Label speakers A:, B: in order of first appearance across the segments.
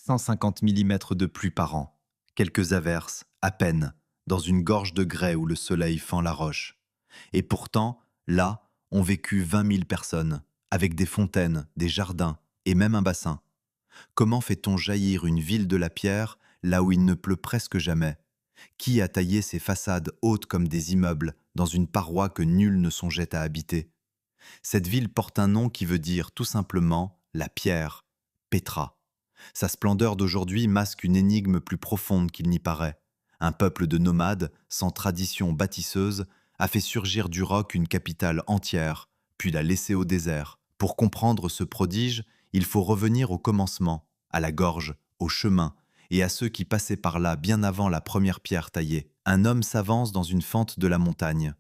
A: 150 millimètres de pluie par an. Quelques averses, à peine, dans une gorge de grès où le soleil fend la roche. Et pourtant, là, ont vécu 20 000 personnes, avec des fontaines, des jardins et même un bassin. Comment fait-on jaillir une ville de la pierre là où il ne pleut presque jamais? Qui a taillé ces façades hautes comme des immeubles dans une paroi que nul ne songeait à habiter? Cette ville porte un nom qui veut dire tout simplement la pierre, Petra. Sa splendeur d'aujourd'hui masque une énigme plus profonde qu'il n'y paraît. Un peuple de nomades, sans tradition bâtisseuse, a fait surgir du roc une capitale entière, puis l'a laissée au désert. Pour comprendre ce prodige, il faut revenir au commencement, à la gorge, au chemin, et à ceux qui passaient par là bien avant la première pierre taillée. Un homme s'avance dans une fente de la montagne.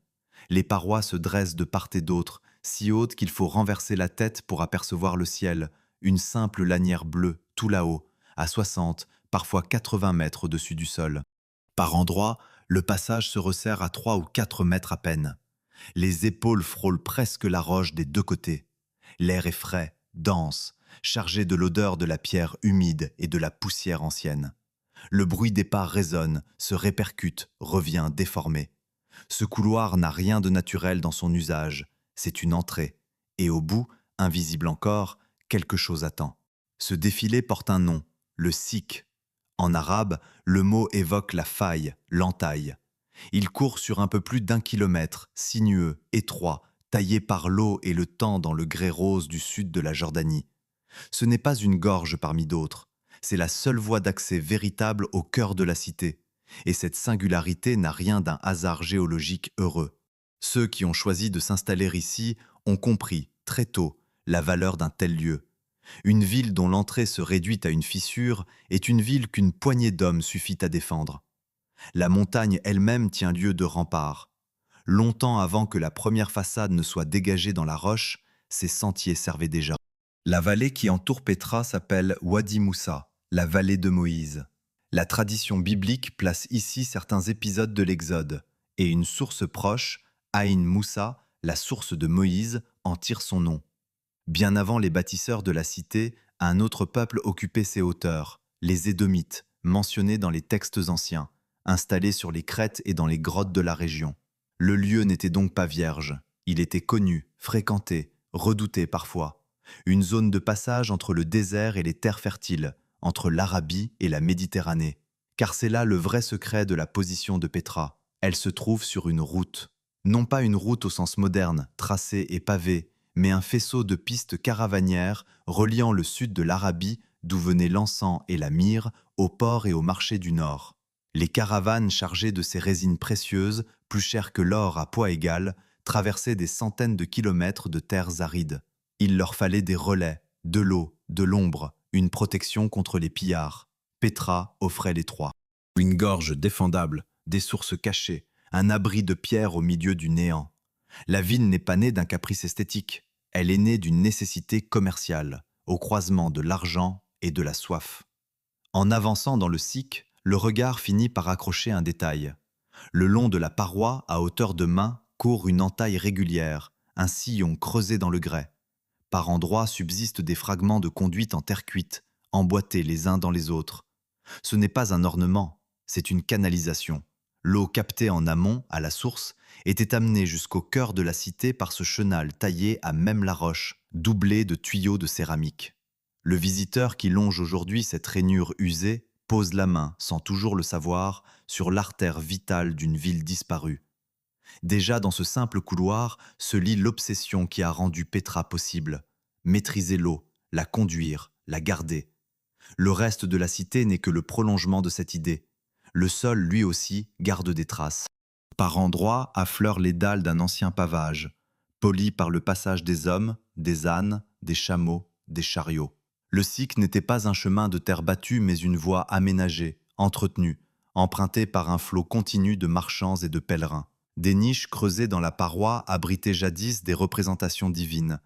A: Les parois se dressent de part et d'autre, si hautes qu'il faut renverser la tête pour apercevoir le ciel, une simple lanière bleue, tout là-haut, à 60, parfois 80 mètres au-dessus du sol. Par endroits, le passage se resserre à 3 ou 4 mètres à peine. Les épaules frôlent presque la roche des deux côtés. L'air est frais, dense, chargé de l'odeur de la pierre humide et de la poussière ancienne. Le bruit des pas résonne, se répercute, revient déformé. Ce couloir n'a rien de naturel dans son usage, c'est une entrée. Et au bout, invisible encore, quelque chose attend. Ce défilé porte un nom, le sikh. En arabe, le mot évoque la faille, l'entaille. Il court sur un peu plus d'1 kilomètre, sinueux, étroit, taillé par l'eau et le temps dans le grès rose du sud de la Jordanie. Ce n'est pas une gorge parmi d'autres, c'est la seule voie d'accès véritable au cœur de la cité. Et cette singularité n'a rien d'un hasard géologique heureux. Ceux qui ont choisi de s'installer ici ont compris, très tôt, la valeur d'un tel lieu. Une ville dont l'entrée se réduit à une fissure est une ville qu'une poignée d'hommes suffit à défendre. La montagne elle-même tient lieu de rempart. Longtemps avant que la première façade ne soit dégagée dans la roche, ces sentiers servaient déjà. La vallée qui entoure Pétra s'appelle Wadi Moussa, la vallée de Moïse. La tradition biblique place ici certains épisodes de l'Exode, et une source proche, Aïn Moussa, la source de Moïse, en tire son nom. Bien avant les bâtisseurs de la cité, un autre peuple occupait ces hauteurs, les Édomites, mentionnés dans les textes anciens, installés sur les crêtes et dans les grottes de la région. Le lieu n'était donc pas vierge, il était connu, fréquenté, redouté parfois. Une zone de passage entre le désert et les terres fertiles, entre l'Arabie et la Méditerranée. Car c'est là le vrai secret de la position de Pétra. Elle se trouve sur une route. Non pas une route au sens moderne, tracée et pavée, mais un faisceau de pistes caravanières reliant le sud de l'Arabie, d'où venaient l'encens et la myrrhe, au port et au marché du nord. Les caravanes chargées de ces résines précieuses, plus chères que l'or à poids égal, traversaient des centaines de kilomètres de terres arides. Il leur fallait des relais, de l'eau, de l'ombre, une protection contre les pillards. Pétra offrait les trois. Une gorge défendable, des sources cachées, un abri de pierre au milieu du néant. La ville n'est pas née d'un caprice esthétique, elle est née d'une nécessité commerciale, au croisement de l'argent et de la soif. En avançant dans le sikh, le regard finit par accrocher un détail. Le long de la paroi, à hauteur de main, court une entaille régulière, un sillon creusé dans le grès. Par endroits subsistent des fragments de conduite en terre cuite, emboîtés les uns dans les autres. Ce n'est pas un ornement, c'est une canalisation. L'eau captée en amont, à la source, était amenée jusqu'au cœur de la cité par ce chenal taillé à même la roche, doublé de tuyaux de céramique. Le visiteur qui longe aujourd'hui cette rainure usée pose la main, sans toujours le savoir, sur l'artère vitale d'une ville disparue. Déjà dans ce simple couloir se lit l'obsession qui a rendu Pétra possible. Maîtriser l'eau, la conduire, la garder. Le reste de la cité n'est que le prolongement de cette idée. Le sol, lui aussi, garde des traces. Par endroits affleurent les dalles d'un ancien pavage, poli par le passage des hommes, des ânes, des chameaux, des chariots. Le sikh n'était pas un chemin de terre battue, mais une voie aménagée, entretenue, empruntée par un flot continu de marchands et de pèlerins. Des niches creusées dans la paroi abritaient jadis des représentations divines,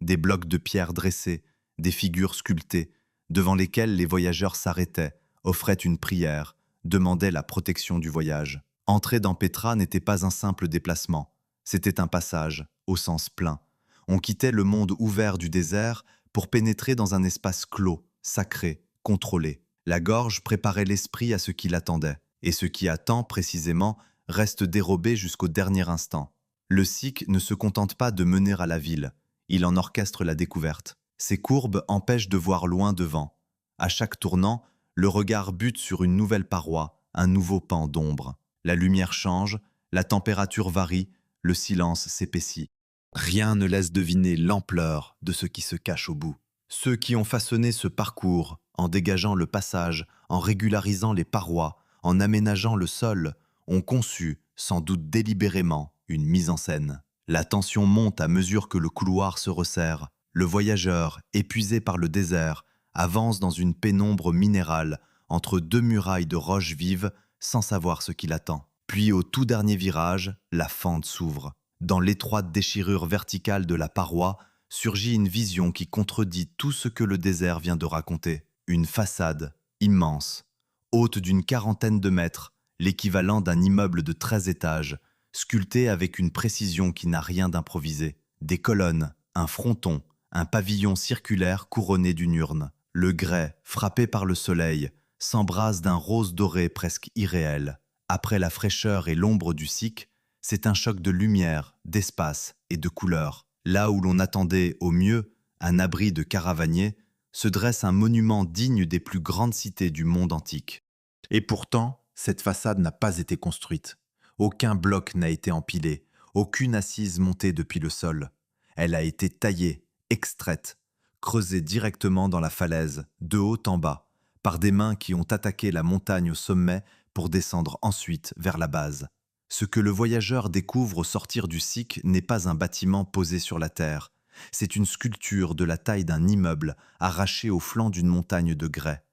A: des blocs de pierre dressés, des figures sculptées, devant lesquelles les voyageurs s'arrêtaient, offraient une prière, demandaient la protection du voyage. Entrer dans Pétra n'était pas un simple déplacement, c'était un passage, au sens plein. On quittait le monde ouvert du désert pour pénétrer dans un espace clos, sacré, contrôlé. La gorge préparait l'esprit à ce qui l'attendait, et ce qui attend précisément reste dérobé jusqu'au dernier instant. Le sikh ne se contente pas de mener à la ville, il en orchestre la découverte. Ses courbes empêchent de voir loin devant. À chaque tournant, le regard bute sur une nouvelle paroi, un nouveau pan d'ombre. La lumière change, la température varie, le silence s'épaissit. Rien ne laisse deviner l'ampleur de ce qui se cache au bout. Ceux qui ont façonné ce parcours, en dégageant le passage, en régularisant les parois, en aménageant le sol, ont conçu, sans doute délibérément, une mise en scène. La tension monte à mesure que le couloir se resserre. Le voyageur, épuisé par le désert, avance dans une pénombre minérale, entre deux murailles de roches vives, sans savoir ce qui l'attend. Puis au tout dernier virage, la fente s'ouvre. Dans l'étroite déchirure verticale de la paroi, surgit une vision qui contredit tout ce que le désert vient de raconter. Une façade immense, haute d'une quarantaine de mètres, l'équivalent d'un immeuble de 13 étages, sculptée avec une précision qui n'a rien d'improvisé. Des colonnes, un fronton, un pavillon circulaire couronné d'une urne. Le grès, frappé par le soleil, s'embrase d'un rose doré presque irréel. Après la fraîcheur et l'ombre du sikh, c'est un choc de lumière, d'espace et de couleurs. Là où l'on attendait, au mieux, un abri de caravaniers, se dresse un monument digne des plus grandes cités du monde antique. Et pourtant, cette façade n'a pas été construite. Aucun bloc n'a été empilé, aucune assise montée depuis le sol. Elle a été taillée, extraite, creusée directement dans la falaise, de haut en bas, par des mains qui ont attaqué la montagne au sommet pour descendre ensuite vers la base. Ce que le voyageur découvre au sortir du sikh n'est pas un bâtiment posé sur la terre. C'est une sculpture de la taille d'un immeuble arrachée au flanc d'une montagne de grès.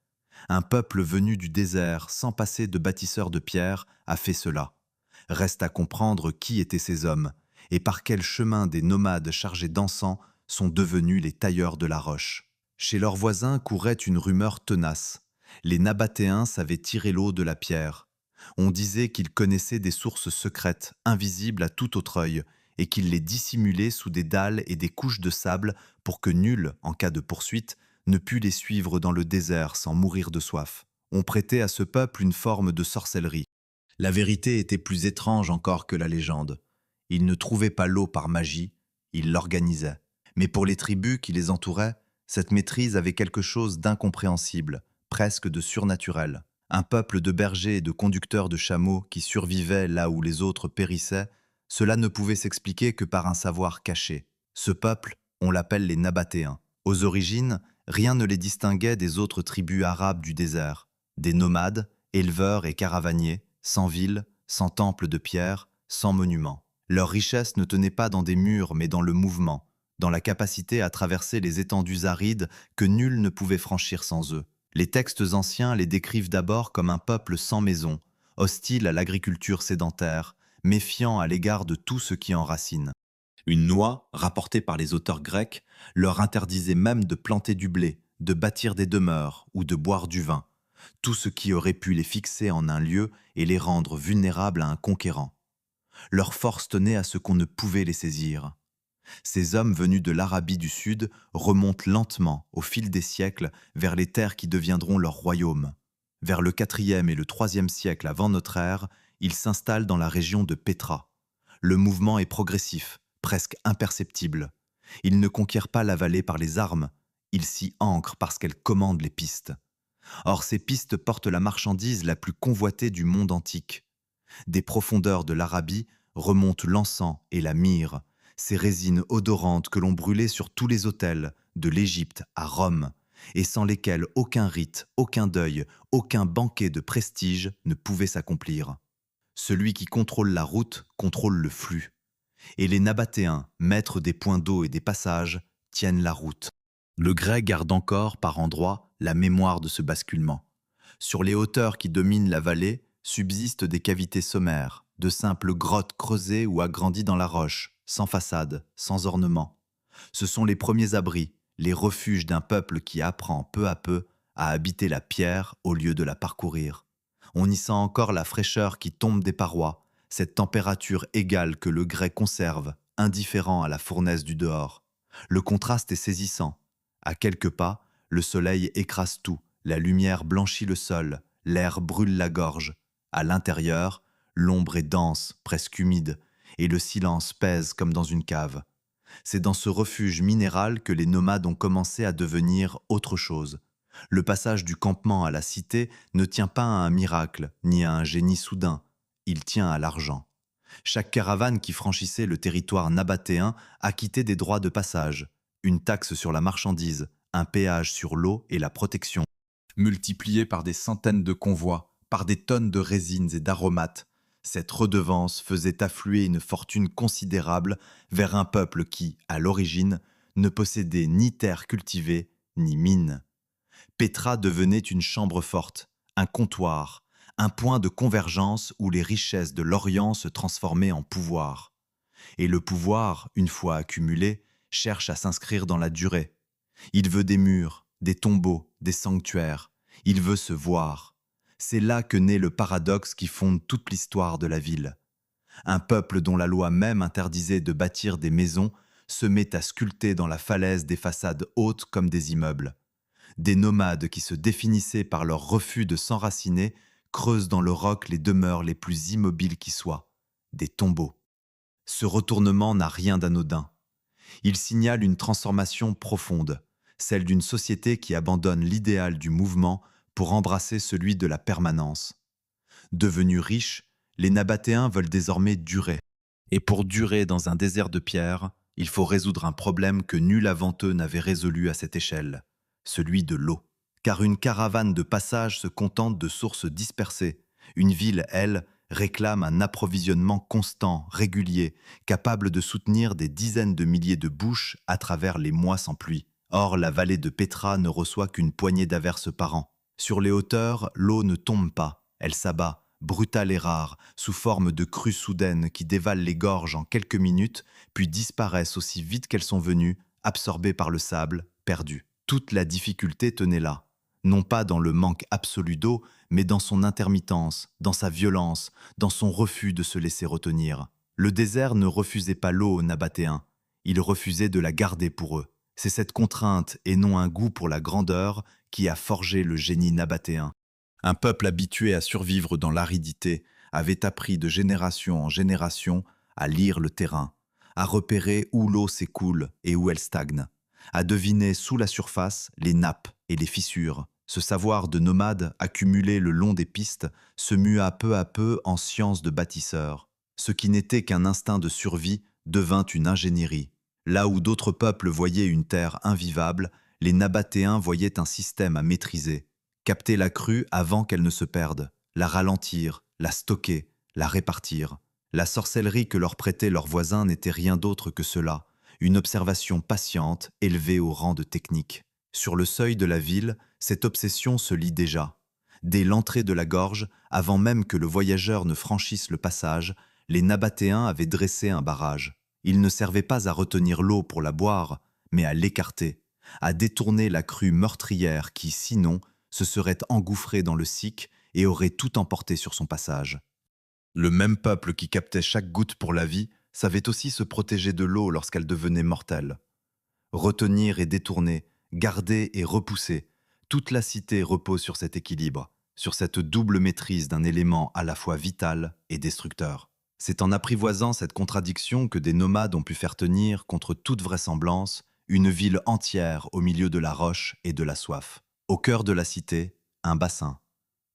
A: Un peuple venu du désert, sans passer de bâtisseur de pierre, a fait cela. Reste à comprendre qui étaient ces hommes et par quel chemin des nomades chargés d'encens sont devenus les tailleurs de la roche. Chez leurs voisins courait une rumeur tenace. Les Nabatéens savaient tirer l'eau de la pierre. On disait qu'ils connaissaient des sources secrètes, invisibles à tout autre œil, et qu'ils les dissimulaient sous des dalles et des couches de sable pour que nul, en cas de poursuite, ne pût les suivre dans le désert sans mourir de soif. On prêtait à ce peuple une forme de sorcellerie. La vérité était plus étrange encore que la légende. Ils ne trouvaient pas l'eau par magie, ils l'organisaient. Mais pour les tribus qui les entouraient, cette maîtrise avait quelque chose d'incompréhensible, presque de surnaturel. Un peuple de bergers et de conducteurs de chameaux qui survivaient là où les autres périssaient, cela ne pouvait s'expliquer que par un savoir caché. Ce peuple, on l'appelle les Nabatéens. Aux origines, rien ne les distinguait des autres tribus arabes du désert. Des nomades, éleveurs et caravaniers, sans ville, sans temple de pierre, sans monument. Leur richesse ne tenait pas dans des murs mais dans le mouvement, dans la capacité à traverser les étendues arides que nul ne pouvait franchir sans eux. Les textes anciens les décrivent d'abord comme un peuple sans maison, hostile à l'agriculture sédentaire, méfiant à l'égard de tout ce qui enracine. Une loi, rapportée par les auteurs grecs, leur interdisait même de planter du blé, de bâtir des demeures ou de boire du vin, tout ce qui aurait pu les fixer en un lieu et les rendre vulnérables à un conquérant. Leur force tenait à ce qu'on ne pouvait les saisir. Ces hommes venus de l'Arabie du Sud remontent lentement, au fil des siècles, vers les terres qui deviendront leur royaume. Vers le IVe et le IIIe siècle avant notre ère, ils s'installent dans la région de Pétra. Le mouvement est progressif, presque imperceptible. Ils ne conquièrent pas la vallée par les armes, ils s'y ancrent parce qu'elles commandent les pistes. Or, ces pistes portent la marchandise la plus convoitée du monde antique. Des profondeurs de l'Arabie remontent l'encens et la myrrhe, ces résines odorantes que l'on brûlait sur tous les autels, de l'Égypte à Rome, et sans lesquelles aucun rite, aucun deuil, aucun banquet de prestige ne pouvait s'accomplir. Celui qui contrôle la route contrôle le flux. Et les Nabatéens, maîtres des points d'eau et des passages, tiennent la route. Le grès garde encore, par endroits, la mémoire de ce basculement. Sur les hauteurs qui dominent la vallée, subsistent des cavités sommaires, de simples grottes creusées ou agrandies dans la roche, sans façade, sans ornement. Ce sont les premiers abris, les refuges d'un peuple qui apprend peu à peu à habiter la pierre au lieu de la parcourir. On y sent encore la fraîcheur qui tombe des parois, cette température égale que le grès conserve, indifférent à la fournaise du dehors. Le contraste est saisissant. À quelques pas, le soleil écrase tout, La lumière blanchit le sol, l'air brûle la gorge. À l'intérieur, l'ombre est dense, presque humide, et le silence pèse comme dans une cave. C'est dans ce refuge minéral que les nomades ont commencé à devenir autre chose. Le passage du campement à la cité ne tient pas à un miracle, ni à un génie soudain. Il tient à l'argent. Chaque caravane qui franchissait le territoire nabatéen acquittait des droits de passage, une taxe sur la marchandise, un péage sur l'eau et la protection, multiplié par des centaines de convois, par des tonnes de résines et d'aromates. Cette redevance faisait affluer une fortune considérable vers un peuple qui, à l'origine, ne possédait ni terre cultivée, ni mines. Pétra devenait une chambre forte, un comptoir, un point de convergence où les richesses de l'Orient se transformaient en pouvoir. Et le pouvoir, une fois accumulé, cherche à s'inscrire dans la durée. Il veut des murs, des tombeaux, des sanctuaires. Il veut se voir. C'est là que naît le paradoxe qui fonde toute l'histoire de la ville. Un peuple dont la loi même interdisait de bâtir des maisons se met à sculpter dans la falaise des façades hautes comme des immeubles. Des nomades qui se définissaient par leur refus de s'enraciner creusent dans le roc les demeures les plus immobiles qui soient, des tombeaux. Ce retournement n'a rien d'anodin. Il signale une transformation profonde, celle d'une société qui abandonne l'idéal du mouvement pour embrasser celui de la permanence. Devenus riches, les Nabatéens veulent désormais durer. Et pour durer dans un désert de pierre, il faut résoudre un problème que nul avant eux n'avait résolu à cette échelle, celui de l'eau. Car une caravane de passage se contente de sources dispersées. Une ville, elle, réclame un approvisionnement constant, régulier, capable de soutenir des dizaines de milliers de bouches à travers les mois sans pluie. Or, la vallée de Pétra ne reçoit qu'une poignée d'averses par an. Sur les hauteurs, l'eau ne tombe pas, elle s'abat, brutale et rare, sous forme de crues soudaines qui dévalent les gorges en quelques minutes, puis disparaissent aussi vite qu'elles sont venues, absorbées par le sable, perdues. Toute la difficulté tenait là, non pas dans le manque absolu d'eau, mais dans son intermittence, dans sa violence, dans son refus de se laisser retenir. Le désert ne refusait pas l'eau aux Nabatéens, il refusait de la garder pour eux. C'est cette contrainte et non un goût pour la grandeur qui a forgé le génie nabatéen. Un peuple habitué à survivre dans l'aridité avait appris de génération en génération à lire le terrain, à repérer où l'eau s'écoule et où elle stagne, à deviner sous la surface les nappes et les fissures. Ce savoir de nomade accumulé le long des pistes se mua peu à peu en science de bâtisseur. Ce qui n'était qu'un instinct de survie devint une ingénierie. Là où d'autres peuples voyaient une terre invivable, les Nabatéens voyaient un système à maîtriser. Capter la crue avant qu'elle ne se perde, la ralentir, la stocker, la répartir. La sorcellerie que leur prêtaient leurs voisins n'était rien d'autre que cela, une observation patiente élevée au rang de technique. Sur le seuil de la ville, cette obsession se lit déjà. Dès l'entrée de la gorge, avant même que le voyageur ne franchisse le passage, les Nabatéens avaient dressé un barrage. Il ne servait pas à retenir l'eau pour la boire, mais à l'écarter, à détourner la crue meurtrière qui, sinon, se serait engouffrée dans le Sic et aurait tout emporté sur son passage. Le même peuple qui captait chaque goutte pour la vie savait aussi se protéger de l'eau lorsqu'elle devenait mortelle. Retenir et détourner, garder et repousser, toute la cité repose sur cet équilibre, sur cette double maîtrise d'un élément à la fois vital et destructeur. C'est en apprivoisant cette contradiction que des nomades ont pu faire tenir, contre toute vraisemblance, une ville entière au milieu de la roche et de la soif. Au cœur de la cité, un bassin.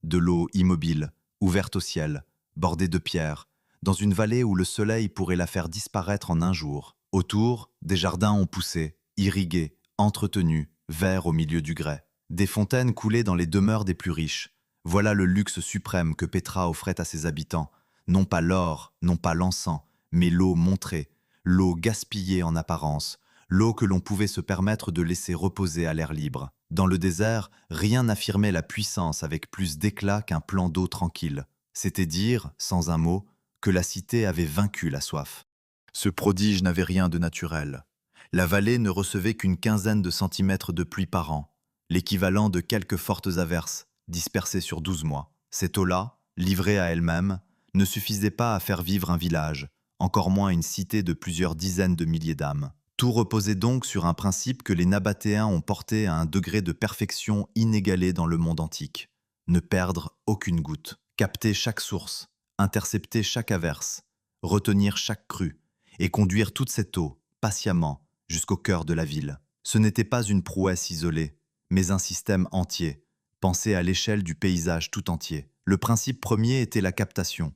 A: De l'eau immobile, ouverte au ciel, bordée de pierres, dans une vallée où le soleil pourrait la faire disparaître en un jour. Autour, des jardins ont poussé, irrigués, entretenus, verts au milieu du grès. Des fontaines coulaient dans les demeures des plus riches. Voilà le luxe suprême que Pétra offrait à ses habitants. Non pas l'or, non pas l'encens, mais l'eau montrée, l'eau gaspillée en apparence, l'eau que l'on pouvait se permettre de laisser reposer à l'air libre. Dans le désert, rien n'affirmait la puissance avec plus d'éclat qu'un plan d'eau tranquille. C'était dire, sans un mot, que la cité avait vaincu la soif. Ce prodige n'avait rien de naturel. La vallée ne recevait qu'une quinzaine de centimètres de pluie par an, l'équivalent de quelques fortes averses, dispersées sur 12 mois. Cette eau-là, livrée à elle-même, ne suffisait pas à faire vivre un village, encore moins une cité de plusieurs dizaines de milliers d'âmes. Tout reposait donc sur un principe que les Nabatéens ont porté à un degré de perfection inégalé dans le monde antique. Ne perdre aucune goutte, capter chaque source, intercepter chaque averse, retenir chaque crue, et conduire toute cette eau, patiemment, jusqu'au cœur de la ville. Ce n'était pas une prouesse isolée, mais un système entier, pensé à l'échelle du paysage tout entier. Le principe premier était la captation.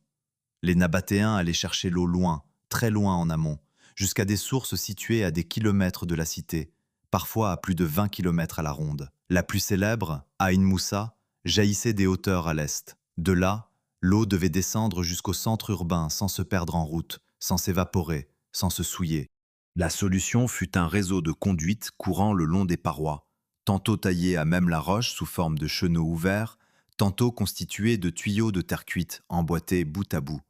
A: Les Nabatéens allaient chercher l'eau loin, très loin en amont, jusqu'à des sources situées à des kilomètres de la cité, parfois à plus de 20 kilomètres à la ronde. La plus célèbre, Aïn Moussa, jaillissait des hauteurs à l'est. De là, l'eau devait descendre jusqu'au centre urbain sans se perdre en route, sans s'évaporer, sans se souiller. La solution fut un réseau de conduites courant le long des parois, tantôt taillées à même la roche sous forme de chenaux ouverts, tantôt constitués de tuyaux de terre cuite emboîtés bout à bout.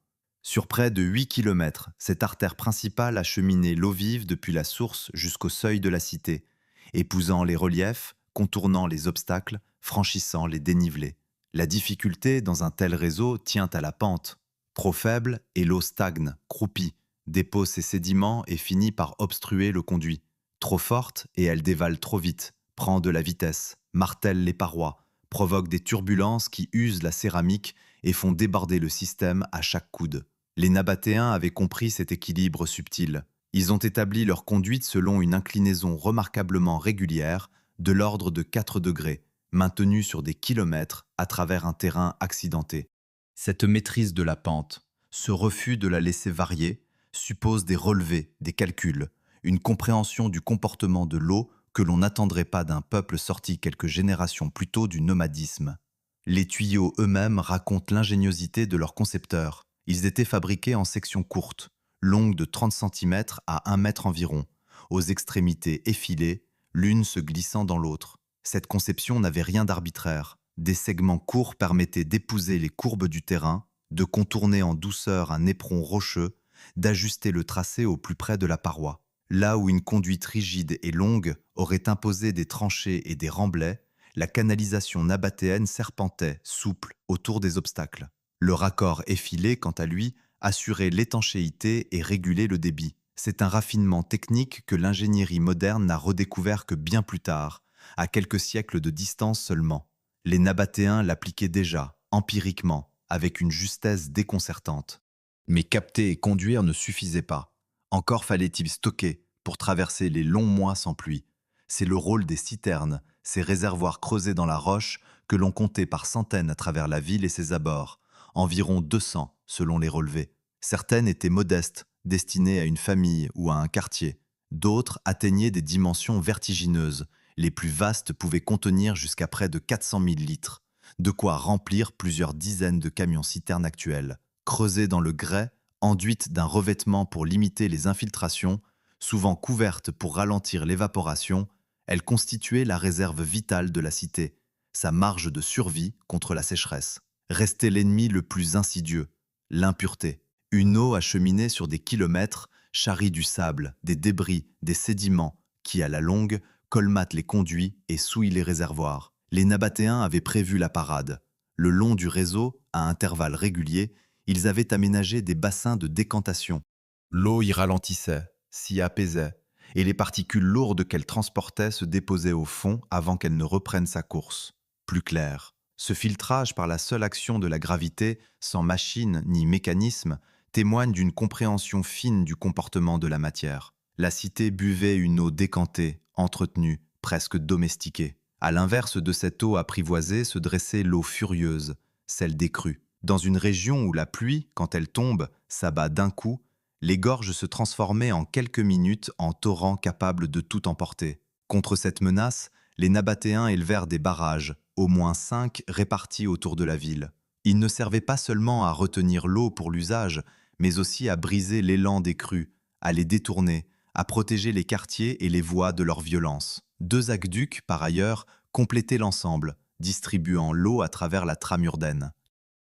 A: Sur près de 8 kilomètres, cette artère principale acheminait l'eau vive depuis la source jusqu'au seuil de la cité, épousant les reliefs, contournant les obstacles, franchissant les dénivelés. La difficulté dans un tel réseau tient à la pente. Trop faible, et l'eau stagne, croupit, dépose ses sédiments et finit par obstruer le conduit. Trop forte, et elle dévale trop vite, prend de la vitesse, martèle les parois, provoque des turbulences qui usent la céramique et font déborder le système à chaque coude. Les Nabatéens avaient compris cet équilibre subtil. Ils ont établi leur conduite selon une inclinaison remarquablement régulière, de l'ordre de 4 degrés, maintenue sur des kilomètres à travers un terrain accidenté. Cette maîtrise de la pente, ce refus de la laisser varier, suppose des relevés, des calculs, une compréhension du comportement de l'eau que l'on n'attendrait pas d'un peuple sorti quelques générations plus tôt du nomadisme. Les tuyaux eux-mêmes racontent l'ingéniosité de leurs concepteurs. Ils étaient fabriqués en sections courtes, longues de 30 centimètres à 1 mètre environ, aux extrémités effilées, l'une se glissant dans l'autre. Cette conception n'avait rien d'arbitraire. Des segments courts permettaient d'épouser les courbes du terrain, de contourner en douceur un éperon rocheux, d'ajuster le tracé au plus près de la paroi. Là où une conduite rigide et longue aurait imposé des tranchées et des remblais, la canalisation nabatéenne serpentait, souple, autour des obstacles. Le raccord effilé, quant à lui, assurait l'étanchéité et régulait le débit. C'est un raffinement technique que l'ingénierie moderne n'a redécouvert que bien plus tard, à quelques siècles de distance seulement. Les Nabatéens l'appliquaient déjà, empiriquement, avec une justesse déconcertante. Mais capter et conduire ne suffisait pas. Encore fallait-il stocker pour traverser les longs mois sans pluie. C'est le rôle des citernes, ces réservoirs creusés dans la roche que l'on comptait par centaines à travers la ville et ses abords, environ 200 selon les relevés. Certaines étaient modestes, destinées à une famille ou à un quartier. D'autres atteignaient des dimensions vertigineuses. Les plus vastes pouvaient contenir jusqu'à près de 400 000 litres, de quoi remplir plusieurs dizaines de camions-citernes actuels. Creusées dans le grès, enduites d'un revêtement pour limiter les infiltrations, souvent couvertes pour ralentir l'évaporation, elles constituaient la réserve vitale de la cité, sa marge de survie contre la sécheresse. Restait l'ennemi le plus insidieux, l'impureté. Une eau acheminée sur des kilomètres charrie du sable, des débris, des sédiments qui, à la longue, colmatent les conduits et souillent les réservoirs. Les Nabatéens avaient prévu la parade. Le long du réseau, à intervalles réguliers, ils avaient aménagé des bassins de décantation. L'eau y ralentissait, s'y apaisait, et les particules lourdes qu'elle transportait se déposaient au fond avant qu'elle ne reprenne sa course. Plus clair. Ce filtrage par la seule action de la gravité, sans machine ni mécanisme, témoigne d'une compréhension fine du comportement de la matière. La cité buvait une eau décantée, entretenue, presque domestiquée. À l'inverse de cette eau apprivoisée se dressait l'eau furieuse, celle des crues. Dans une région où la pluie, quand elle tombe, s'abat d'un coup, les gorges se transformaient en quelques minutes en torrents capables de tout emporter. Contre cette menace, les Nabatéens élevèrent des barrages, au moins 5 répartis autour de la ville. Ils ne servaient pas seulement à retenir l'eau pour l'usage, mais aussi à briser l'élan des crues, à les détourner, à protéger les quartiers et les voies de leur violence. 2 aqueducs, par ailleurs, complétaient l'ensemble, distribuant l'eau à travers la trame urbaine.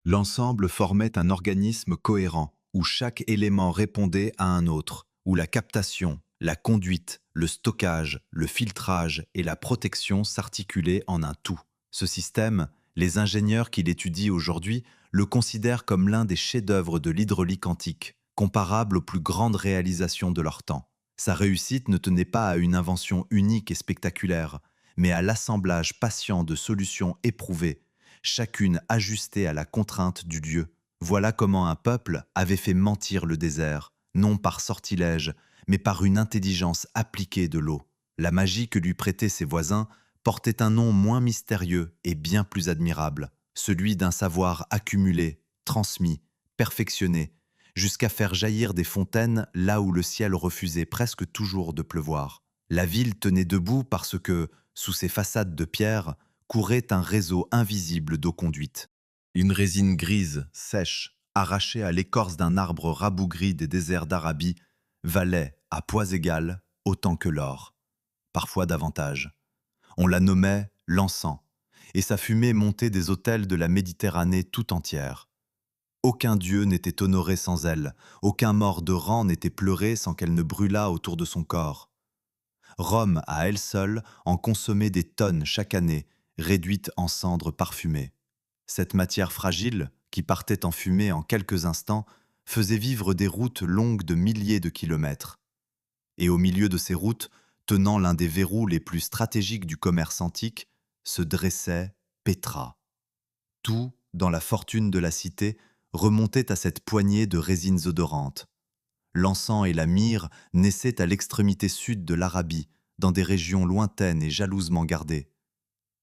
A: L'ensemble formait un organisme cohérent, où chaque élément répondait à un autre, où la captation, la conduite, le stockage, le filtrage et la protection s'articulaient en un tout. Ce système, les ingénieurs qui l'étudient aujourd'hui le considèrent comme l'un des chefs-d'œuvre de l'hydraulique antique, comparable aux plus grandes réalisations de leur temps. Sa réussite ne tenait pas à une invention unique et spectaculaire, mais à l'assemblage patient de solutions éprouvées, chacune ajustée à la contrainte du lieu. Voilà comment un peuple avait fait mentir le désert, non par sortilège, mais par une intelligence appliquée de l'eau. La magie que lui prêtaient ses voisins portait un nom moins mystérieux et bien plus admirable, celui d'un savoir accumulé, transmis, perfectionné, jusqu'à faire jaillir des fontaines là où le ciel refusait presque toujours de pleuvoir. La ville tenait debout parce que, sous ses façades de pierre, courait un réseau invisible d'eau conduite. Une résine grise, sèche, arrachée à l'écorce d'un arbre rabougri des déserts d'Arabie, valait, à poids égal, autant que l'or, parfois davantage. On la nommait l'encens, et sa fumée montait des autels de la Méditerranée tout entière. Aucun dieu n'était honoré sans elle, aucun mort de rang n'était pleuré sans qu'elle ne brûlât autour de son corps. Rome, à elle seule, en consommait des tonnes chaque année, réduites en cendres parfumées. Cette matière fragile, qui partait en fumée en quelques instants, faisait vivre des routes longues de milliers de kilomètres. Et au milieu de ces routes, tenant l'un des verrous les plus stratégiques du commerce antique, se dressait Pétra. Tout, dans la fortune de la cité, remontait à cette poignée de résines odorantes. L'encens et la myrrhe naissaient à l'extrémité sud de l'Arabie, dans des régions lointaines et jalousement gardées.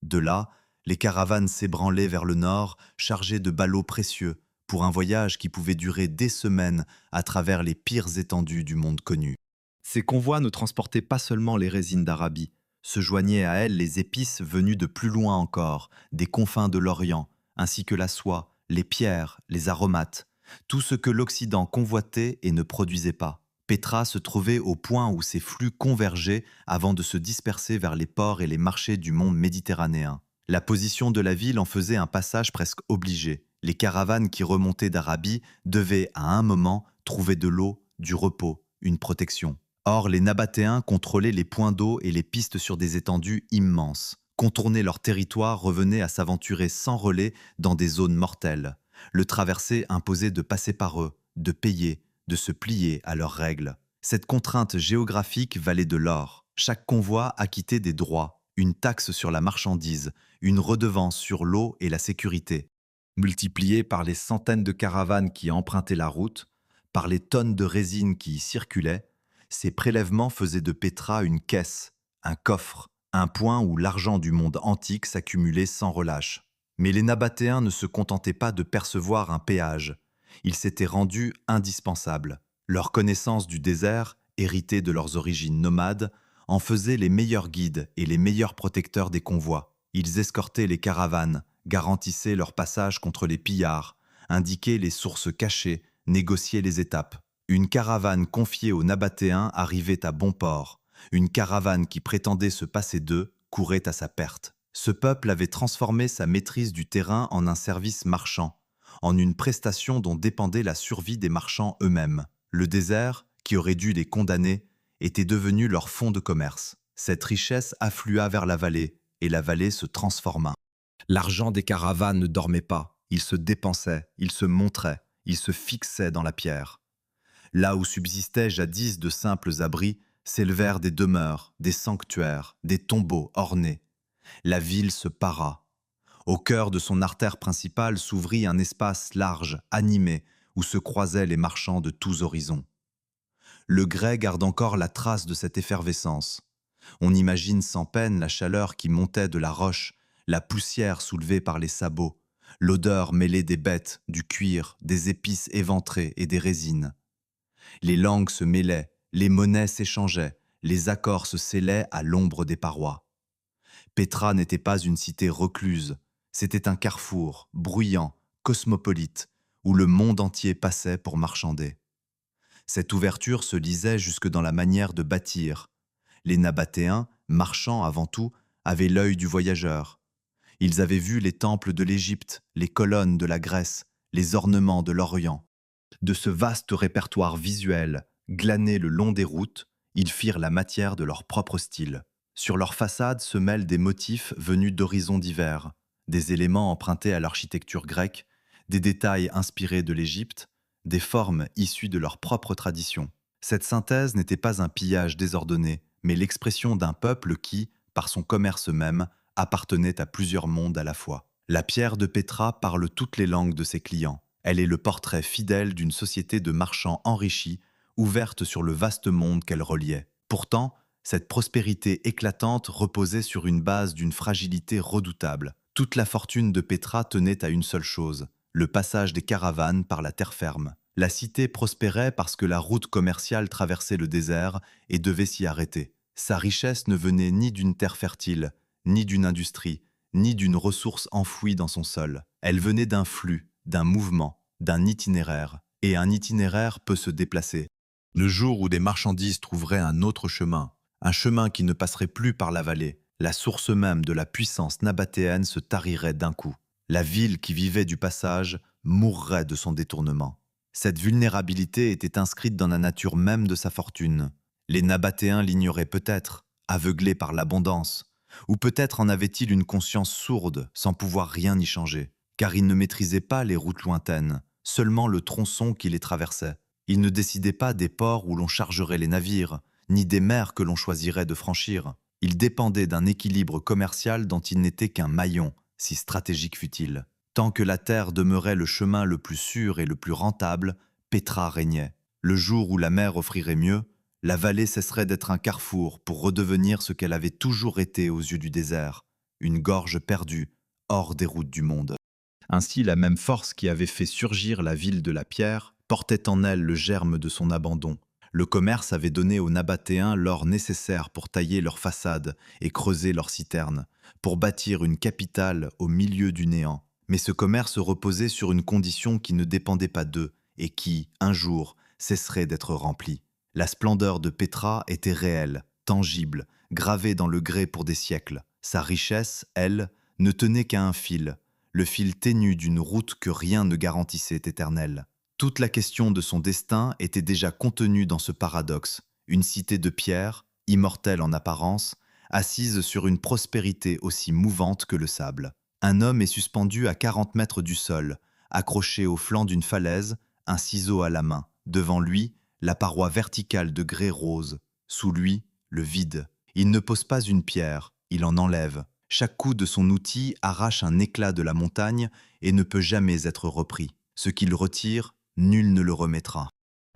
A: De là, les caravanes s'ébranlaient vers le nord, chargées de ballots précieux, pour un voyage qui pouvait durer des semaines à travers les pires étendues du monde connu. Ces convois ne transportaient pas seulement les résines d'Arabie, se joignaient à elles les épices venues de plus loin encore, des confins de l'Orient, ainsi que la soie, les pierres, les aromates, tout ce que l'Occident convoitait et ne produisait pas. Pétra se trouvait au point où ces flux convergeaient avant de se disperser vers les ports et les marchés du monde méditerranéen. La position de la ville en faisait un passage presque obligé. Les caravanes qui remontaient d'Arabie devaient, à un moment, trouver de l'eau, du repos, une protection. Or, les Nabatéens contrôlaient les points d'eau et les pistes sur des étendues immenses. Contourner leur territoire revenait à s'aventurer sans relais dans des zones mortelles. Le traverser imposait de passer par eux, de payer, de se plier à leurs règles. Cette contrainte géographique valait de l'or. Chaque convoi acquittait des droits, une taxe sur la marchandise, une redevance sur l'eau et la sécurité. Multipliés par les centaines de caravanes qui empruntaient la route, par les tonnes de résine qui y circulaient, ces prélèvements faisaient de Pétra une caisse, un coffre, un point où l'argent du monde antique s'accumulait sans relâche. Mais les Nabatéens ne se contentaient pas de percevoir un péage. Ils s'étaient rendus indispensables. Leur connaissance du désert, héritée de leurs origines nomades, en faisait les meilleurs guides et les meilleurs protecteurs des convois. Ils escortaient les caravanes, garantissaient leur passage contre les pillards, indiquaient les sources cachées, négociaient les étapes. Une caravane confiée aux Nabatéens arrivait à bon port. Une caravane qui prétendait se passer d'eux courait à sa perte. Ce peuple avait transformé sa maîtrise du terrain en un service marchand, en une prestation dont dépendait la survie des marchands eux-mêmes. Le désert, qui aurait dû les condamner, était devenu leur fonds de commerce. Cette richesse afflua vers la vallée, et la vallée se transforma. L'argent des caravanes ne dormait pas, il se dépensait, il se montrait, il se fixait dans la pierre. Là où subsistaient jadis de simples abris, s'élevèrent des demeures, des sanctuaires, des tombeaux ornés. La ville se para. Au cœur de son artère principale s'ouvrit un espace large, animé, où se croisaient les marchands de tous horizons. Le grès garde encore la trace de cette effervescence. On imagine sans peine la chaleur qui montait de la roche, la poussière soulevée par les sabots, l'odeur mêlée des bêtes, du cuir, des épices éventrées et des résines. Les langues se mêlaient, les monnaies s'échangeaient, les accords se scellaient à l'ombre des parois. Pétra n'était pas une cité recluse, c'était un carrefour, bruyant, cosmopolite, où le monde entier passait pour marchander. Cette ouverture se lisait jusque dans la manière de bâtir. Les Nabatéens, marchands avant tout, avaient l'œil du voyageur. Ils avaient vu les temples de l'Égypte, les colonnes de la Grèce, les ornements de l'Orient. De ce vaste répertoire visuel, glané le long des routes, ils firent la matière de leur propre style. Sur leurs façades se mêlent des motifs venus d'horizons divers, des éléments empruntés à l'architecture grecque, des détails inspirés de l'Égypte, des formes issues de leur propre tradition. Cette synthèse n'était pas un pillage désordonné, mais l'expression d'un peuple qui, par son commerce même, appartenait à plusieurs mondes à la fois. La pierre de Petra parle toutes les langues de ses clients. Elle est le portrait fidèle d'une société de marchands enrichis, ouverte sur le vaste monde qu'elle reliait. Pourtant, cette prospérité éclatante reposait sur une base d'une fragilité redoutable. Toute la fortune de Petra tenait à une seule chose, le passage des caravanes par la terre ferme. La cité prospérait parce que la route commerciale traversait le désert et devait s'y arrêter. Sa richesse ne venait ni d'une terre fertile, ni d'une industrie, ni d'une ressource enfouie dans son sol. Elle venait d'un flux, d'un mouvement, d'un itinéraire. Et un itinéraire peut se déplacer. Le jour où des marchandises trouveraient un autre chemin, un chemin qui ne passerait plus par la vallée, la source même de la puissance nabatéenne se tarirait d'un coup. La ville qui vivait du passage mourrait de son détournement. Cette vulnérabilité était inscrite dans la nature même de sa fortune. Les Nabatéens l'ignoraient peut-être, aveuglés par l'abondance, ou peut-être en avaient-ils une conscience sourde, sans pouvoir rien y changer, car ils ne maîtrisaient pas les routes lointaines, seulement le tronçon qui les traversait. Ils ne décidaient pas des ports où l'on chargerait les navires, ni des mers que l'on choisirait de franchir. Ils dépendaient d'un équilibre commercial dont ils n'étaient qu'un maillon, si stratégique fût-il. Tant que la terre demeurait le chemin le plus sûr et le plus rentable, Petra régnait. Le jour où la mer offrirait mieux, la vallée cesserait d'être un carrefour pour redevenir ce qu'elle avait toujours été aux yeux du désert, une gorge perdue, hors des routes du monde. Ainsi, la même force qui avait fait surgir la ville de la pierre portait en elle le germe de son abandon. Le commerce avait donné aux Nabatéens l'or nécessaire pour tailler leurs façades et creuser leurs citernes, pour bâtir une capitale au milieu du néant. Mais ce commerce reposait sur une condition qui ne dépendait pas d'eux et qui, un jour, cesserait d'être remplie. La splendeur de Petra était réelle, tangible, gravée dans le grès pour des siècles. Sa richesse, elle, ne tenait qu'à un fil, le fil ténu d'une route que rien ne garantissait éternelle. Toute la question de son destin était déjà contenue dans ce paradoxe, une cité de pierre, immortelle en apparence, assise sur une prospérité aussi mouvante que le sable. Un homme est suspendu à 40 mètres du sol, accroché au flanc d'une falaise, un ciseau à la main. Devant lui, la paroi verticale de grès rose. Sous lui, le vide. Il ne pose pas une pierre, il en enlève. Chaque coup de son outil arrache un éclat de la montagne et ne peut jamais être repris. Ce qu'il retire, nul ne le remettra.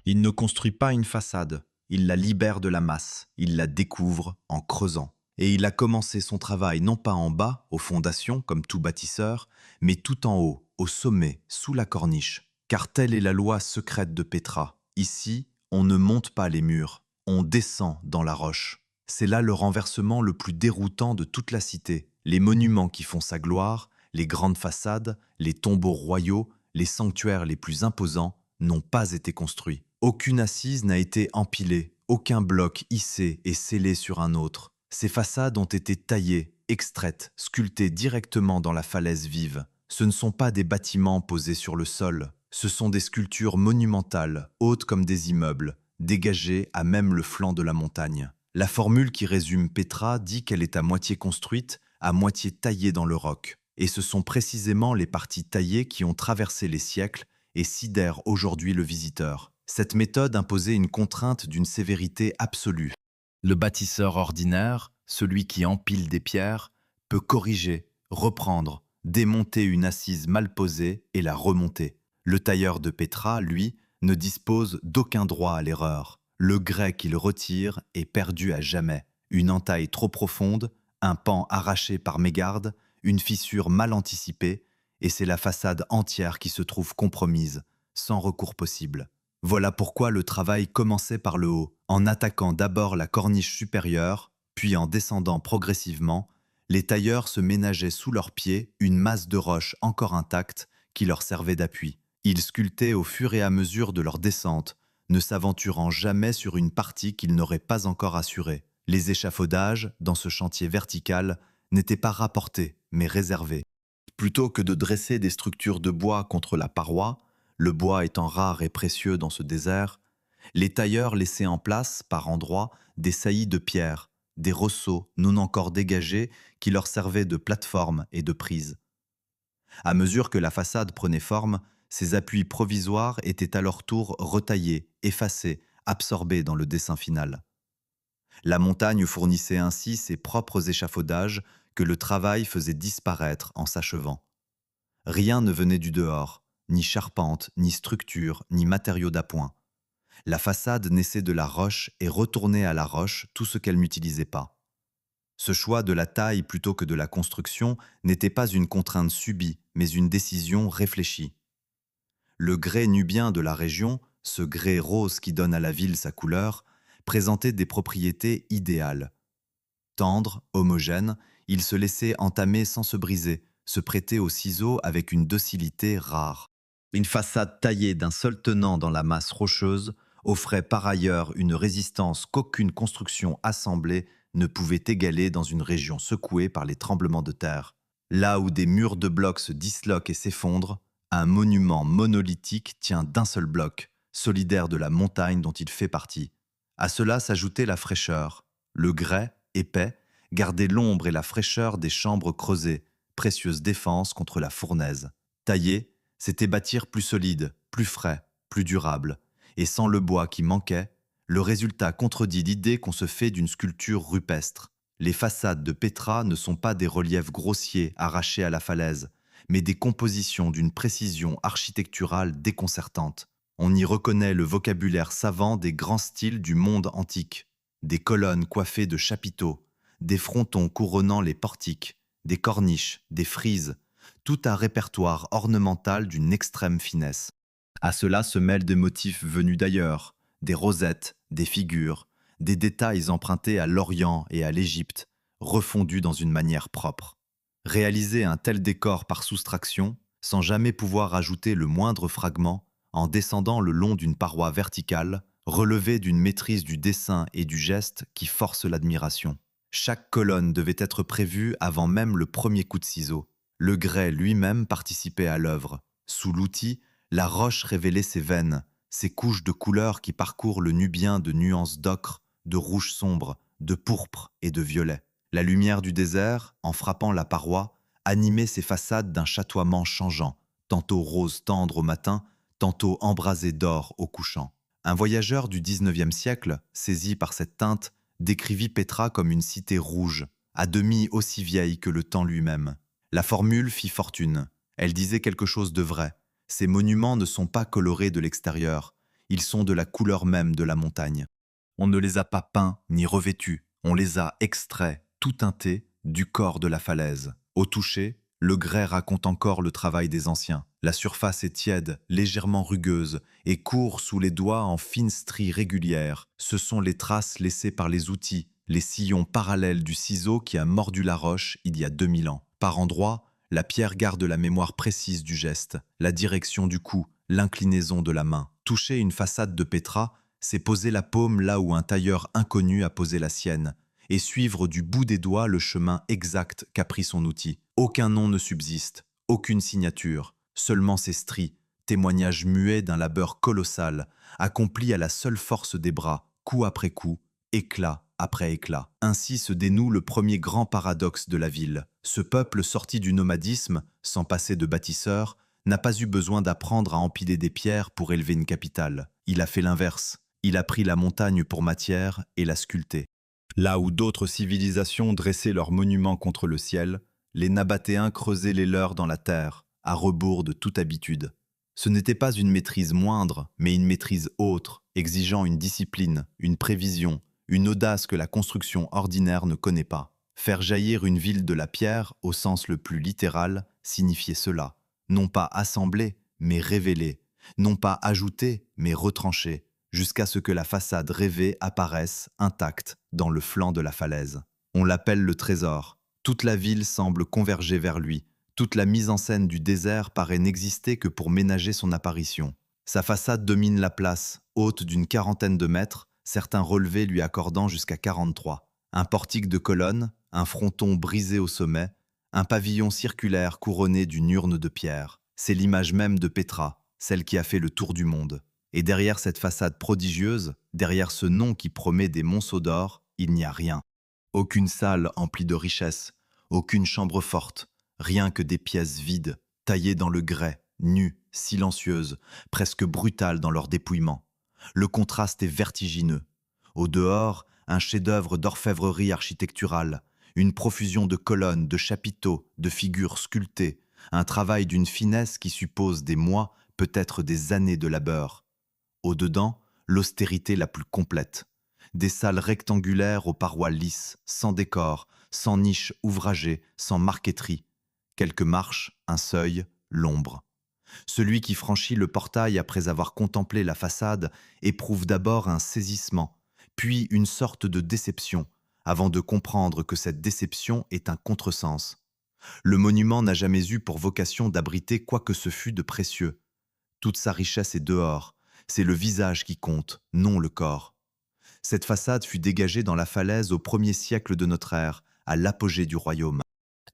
A: Il ne construit pas une façade, il la libère de la masse, il la découvre en creusant. Et il a commencé son travail non pas en bas, aux fondations, comme tout bâtisseur, mais tout en haut, au sommet, sous la corniche. Car telle est la loi secrète de Petra. Ici, on ne monte pas les murs, on descend dans la roche. C'est là le renversement le plus déroutant de toute la cité. Les monuments qui font sa gloire, les grandes façades, les tombeaux royaux, les sanctuaires les plus imposants n'ont pas été construits. Aucune assise n'a été empilée, aucun bloc hissé et scellé sur un autre. Ces façades ont été taillées, extraites, sculptées directement dans la falaise vive. Ce ne sont pas des bâtiments posés sur le sol, ce sont des sculptures monumentales, hautes comme des immeubles, dégagées à même le flanc de la montagne. La formule qui résume Petra dit qu'elle est à moitié construite, à moitié taillée dans le roc. Et ce sont précisément les parties taillées qui ont traversé les siècles et sidèrent aujourd'hui le visiteur. Cette méthode imposait une contrainte d'une sévérité absolue. Le bâtisseur ordinaire, celui qui empile des pierres, peut corriger, reprendre, démonter une assise mal posée et la remonter. Le tailleur de Petra, lui, ne dispose d'aucun droit à l'erreur. Le grès qu'il retire est perdu à jamais. Une entaille trop profonde, un pan arraché par mégarde, une fissure mal anticipée, et c'est la façade entière qui se trouve compromise, sans recours possible. Voilà pourquoi le travail commençait par le haut. En attaquant d'abord la corniche supérieure, puis en descendant progressivement, les tailleurs se ménageaient sous leurs pieds une masse de roches encore intacte qui leur servait d'appui. Ils sculptaient au fur et à mesure de leur descente, ne s'aventurant jamais sur une partie qu'ils n'auraient pas encore assurée. Les échafaudages, dans ce chantier vertical, n'étaient pas rapportés, mais réservés. Plutôt que de dresser des structures de bois contre la paroi, le bois étant rare et précieux dans ce désert, les tailleurs laissaient en place, par endroits, des saillies de pierre, des ressauts non encore dégagés qui leur servaient de plateforme et de prise. À mesure que la façade prenait forme, ces appuis provisoires étaient à leur tour retaillés, effacés, absorbés dans le dessin final. La montagne fournissait ainsi ses propres échafaudages que le travail faisait disparaître en s'achevant. Rien ne venait du dehors, ni charpente, ni structure, ni matériaux d'appoint. La façade naissait de la roche et retournait à la roche tout ce qu'elle n'utilisait pas. Ce choix de la taille plutôt que de la construction n'était pas une contrainte subie, mais une décision réfléchie. Le grès nubien de la région, ce grès rose qui donne à la ville sa couleur, présentait des propriétés idéales. Tendre, homogène, il se laissait entamer sans se briser, se prêter aux ciseaux avec une docilité rare. Une façade taillée d'un seul tenant dans la masse rocheuse offrait par ailleurs une résistance qu'aucune construction assemblée ne pouvait égaler dans une région secouée par les tremblements de terre. Là où des murs de blocs se disloquent et s'effondrent, un monument monolithique tient d'un seul bloc, solidaire de la montagne dont il fait partie. À cela s'ajoutait la fraîcheur. Le grès, épais, gardait l'ombre et la fraîcheur des chambres creusées, précieuse défense contre la fournaise. Tailler, c'était bâtir plus solide, plus frais, plus durable. Et sans le bois qui manquait, le résultat contredit l'idée qu'on se fait d'une sculpture rupestre. Les façades de Petra ne sont pas des reliefs grossiers arrachés à la falaise, mais des compositions d'une précision architecturale déconcertante. On y reconnaît le vocabulaire savant des grands styles du monde antique. Des colonnes coiffées de chapiteaux, des frontons couronnant les portiques, des corniches, des frises, tout un répertoire ornemental d'une extrême finesse. À cela se mêlent des motifs venus d'ailleurs, des rosettes, des figures, des détails empruntés à l'Orient et à l'Égypte, refondus dans une manière propre. Réaliser un tel décor par soustraction, sans jamais pouvoir ajouter le moindre fragment, en descendant le long d'une paroi verticale, relevé d'une maîtrise du dessin et du geste qui force l'admiration. Chaque colonne devait être prévue avant même le premier coup de ciseau. Le grès lui-même participait à l'œuvre. Sous l'outil, la roche révélait ses veines, ses couches de couleurs qui parcourent le nubien de nuances d'ocre, de rouge sombre, de pourpre et de violet. La lumière du désert, en frappant la paroi, animait ses façades d'un chatoiement changeant, tantôt rose tendre au matin, tantôt embrasé d'or au couchant. Un voyageur du XIXe siècle, saisi par cette teinte, décrivit Petra comme une cité rouge, à demi aussi vieille que le temps lui-même. La formule fit fortune. Elle disait quelque chose de vrai. Ces monuments ne sont pas colorés de l'extérieur, ils sont de la couleur même de la montagne. On ne les a pas peints ni revêtus, on les a extraits, tout teintés, du corps de la falaise. Au toucher, le grès raconte encore le travail des anciens. La surface est tiède, légèrement rugueuse, et court sous les doigts en fines stries régulières. Ce sont les traces laissées par les outils, les sillons parallèles du ciseau qui a mordu la roche il y a 2000 ans. Par endroits, la pierre garde la mémoire précise du geste, la direction du cou, l'inclinaison de la main. Toucher une façade de Petra, c'est poser la paume là où un tailleur inconnu a posé la sienne, et suivre du bout des doigts le chemin exact qu'a pris son outil. Aucun nom ne subsiste, aucune signature, seulement ces stries, témoignage muet d'un labeur colossal, accompli à la seule force des bras, coup après coup, éclat après éclat. Ainsi se dénoue le premier grand paradoxe de la ville. Ce peuple sorti du nomadisme, sans passer de bâtisseur, n'a pas eu besoin d'apprendre à empiler des pierres pour élever une capitale. Il a fait l'inverse. Il a pris la montagne pour matière et l'a sculptée. Là où d'autres civilisations dressaient leurs monuments contre le ciel, les Nabatéens creusaient les leurs dans la terre, à rebours de toute habitude. Ce n'était pas une maîtrise moindre, mais une maîtrise autre, exigeant une discipline, une prévision, une audace que la construction ordinaire ne connaît pas. Faire jaillir une ville de la pierre, au sens le plus littéral, signifiait cela. Non pas assembler, mais révéler. Non pas ajouter, mais retrancher, jusqu'à ce que la façade rêvée apparaisse, intacte, dans le flanc de la falaise. On l'appelle le trésor. Toute la ville semble converger vers lui. Toute la mise en scène du désert paraît n'exister que pour ménager son apparition. Sa façade domine la place, haute d'une quarantaine de mètres, certains relevés lui accordant jusqu'à 43. Un portique de colonnes, un fronton brisé au sommet, un pavillon circulaire couronné d'une urne de pierre. C'est l'image même de Petra, celle qui a fait le tour du monde. Et derrière cette façade prodigieuse, derrière ce nom qui promet des monceaux d'or, il n'y a rien. Aucune salle emplie de richesses, aucune chambre forte, rien que des pièces vides, taillées dans le grès, nues, silencieuses, presque brutales dans leur dépouillement. Le contraste est vertigineux. Au dehors, un chef-d'œuvre d'orfèvrerie architecturale, une profusion de colonnes, de chapiteaux, de figures sculptées, un travail d'une finesse qui suppose des mois, peut-être des années de labeur. Au-dedans, l'austérité la plus complète. Des salles rectangulaires aux parois lisses, sans décor, sans niches ouvragées, sans marqueterie. Quelques marches, un seuil, l'ombre. Celui qui franchit le portail après avoir contemplé la façade éprouve d'abord un saisissement, puis une sorte de déception, avant de comprendre que cette déception est un contresens. Le monument n'a jamais eu pour vocation d'abriter quoi que ce fût de précieux. Toute sa richesse est dehors. C'est le visage qui compte, non le corps. Cette façade fut dégagée dans la falaise au 1er siècle de notre ère, à l'apogée du royaume.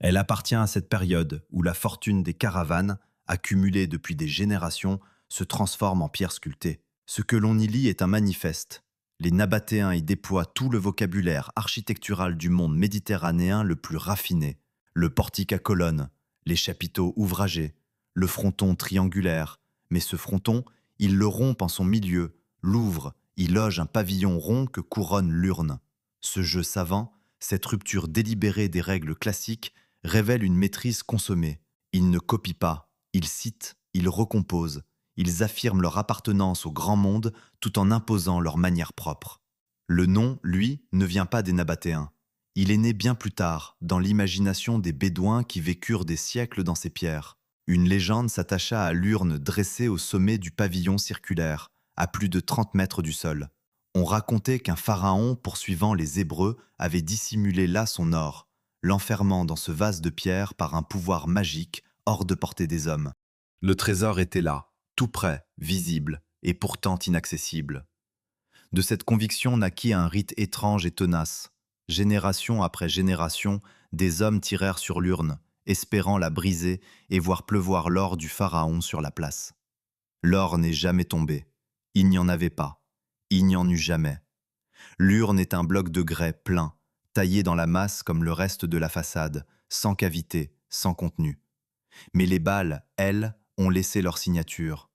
A: Elle appartient à cette période où la fortune des caravanes, accumulée depuis des générations, se transforme en pierre sculptée. Ce que l'on y lit est un manifeste. Les Nabatéens y déploient tout le vocabulaire architectural du monde méditerranéen le plus raffiné. Le portique à colonnes, les chapiteaux ouvragés, le fronton triangulaire. Mais ce fronton, ils le rompent en son milieu, l'ouvrent, y loge un pavillon rond que couronne l'urne. Ce jeu savant, cette rupture délibérée des règles classiques, révèle une maîtrise consommée. Ils ne copient pas, ils citent, ils recomposent, ils affirment leur appartenance au grand monde tout en imposant leur manière propre. Le nom, lui, ne vient pas des Nabatéens. Il est né bien plus tard, dans l'imagination des Bédouins qui vécurent des siècles dans ces pierres. Une légende s'attacha à l'urne dressée au sommet du pavillon circulaire, à plus de 30 mètres du sol. On racontait qu'un pharaon, poursuivant les Hébreux, avait dissimulé là son or, l'enfermant dans ce vase de pierre par un pouvoir magique hors de portée des hommes. Le trésor était là, tout près, visible, et pourtant inaccessible. De cette conviction naquit un rite étrange et tenace. Génération après génération, des hommes tirèrent sur l'urne, espérant la briser et voir pleuvoir l'or du pharaon sur la place. L'or n'est jamais tombé. Il n'y en avait pas. Il n'y en eut jamais. L'urne est un bloc de grès plein, taillé dans la masse comme le reste de la façade, sans cavité, sans contenu. Mais les balles, elles, ont laissé leur signature.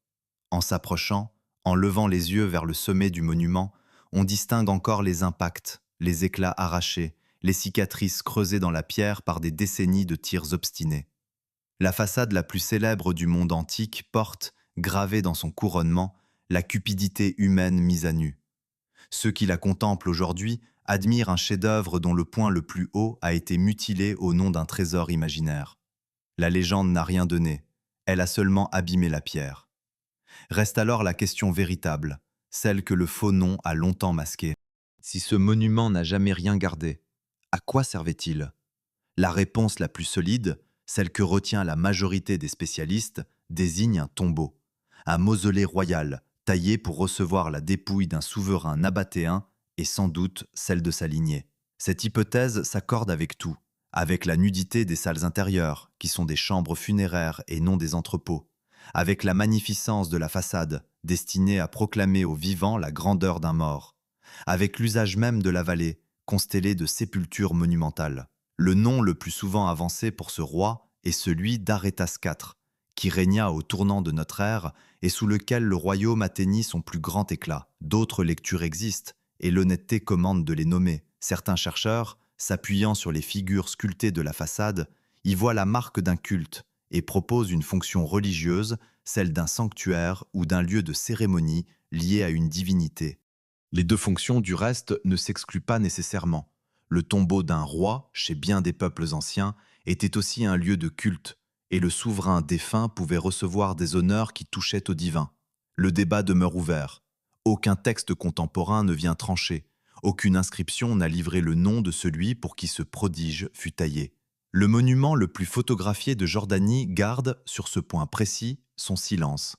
A: En s'approchant, en levant les yeux vers le sommet du monument, on distingue encore les impacts, les éclats arrachés, les cicatrices creusées dans la pierre par des décennies de tirs obstinés. La façade la plus célèbre du monde antique porte, gravée dans son couronnement, la cupidité humaine mise à nu. Ceux qui la contemplent aujourd'hui admirent un chef-d'œuvre dont le point le plus haut a été mutilé au nom d'un trésor imaginaire. La légende n'a rien donné, elle a seulement abîmé la pierre. Reste alors la question véritable, celle que le faux nom a longtemps masquée. Si ce monument n'a jamais rien gardé, à quoi servait-il? La réponse la plus solide, celle que retient la majorité des spécialistes, désigne un tombeau, un mausolée royal taillé pour recevoir la dépouille d'un souverain nabatéen et sans doute celle de sa lignée. Cette hypothèse s'accorde avec tout, avec la nudité des salles intérieures, qui sont des chambres funéraires et non des entrepôts, avec la magnificence de la façade, destinée à proclamer aux vivants la grandeur d'un mort, avec l'usage même de la vallée, constellée de sépultures monumentales. Le nom le plus souvent avancé pour ce roi est celui d'Arétas IV, qui régna au tournant de notre ère et sous lequel le royaume atteignit son plus grand éclat. D'autres lectures existent, et l'honnêteté commande de les nommer. Certains chercheurs, s'appuyant sur les figures sculptées de la façade, y voient la marque d'un culte et proposent une fonction religieuse, celle d'un sanctuaire ou d'un lieu de cérémonie lié à une divinité. Les deux fonctions, du reste, ne s'excluent pas nécessairement. Le tombeau d'un roi, chez bien des peuples anciens, était aussi un lieu de culte, et le souverain défunt pouvait recevoir des honneurs qui touchaient au divin. Le débat demeure ouvert. Aucun texte contemporain ne vient trancher. Aucune inscription n'a livré le nom de celui pour qui ce prodige fut taillé. Le monument le plus photographié de Jordanie garde, sur ce point précis, son silence.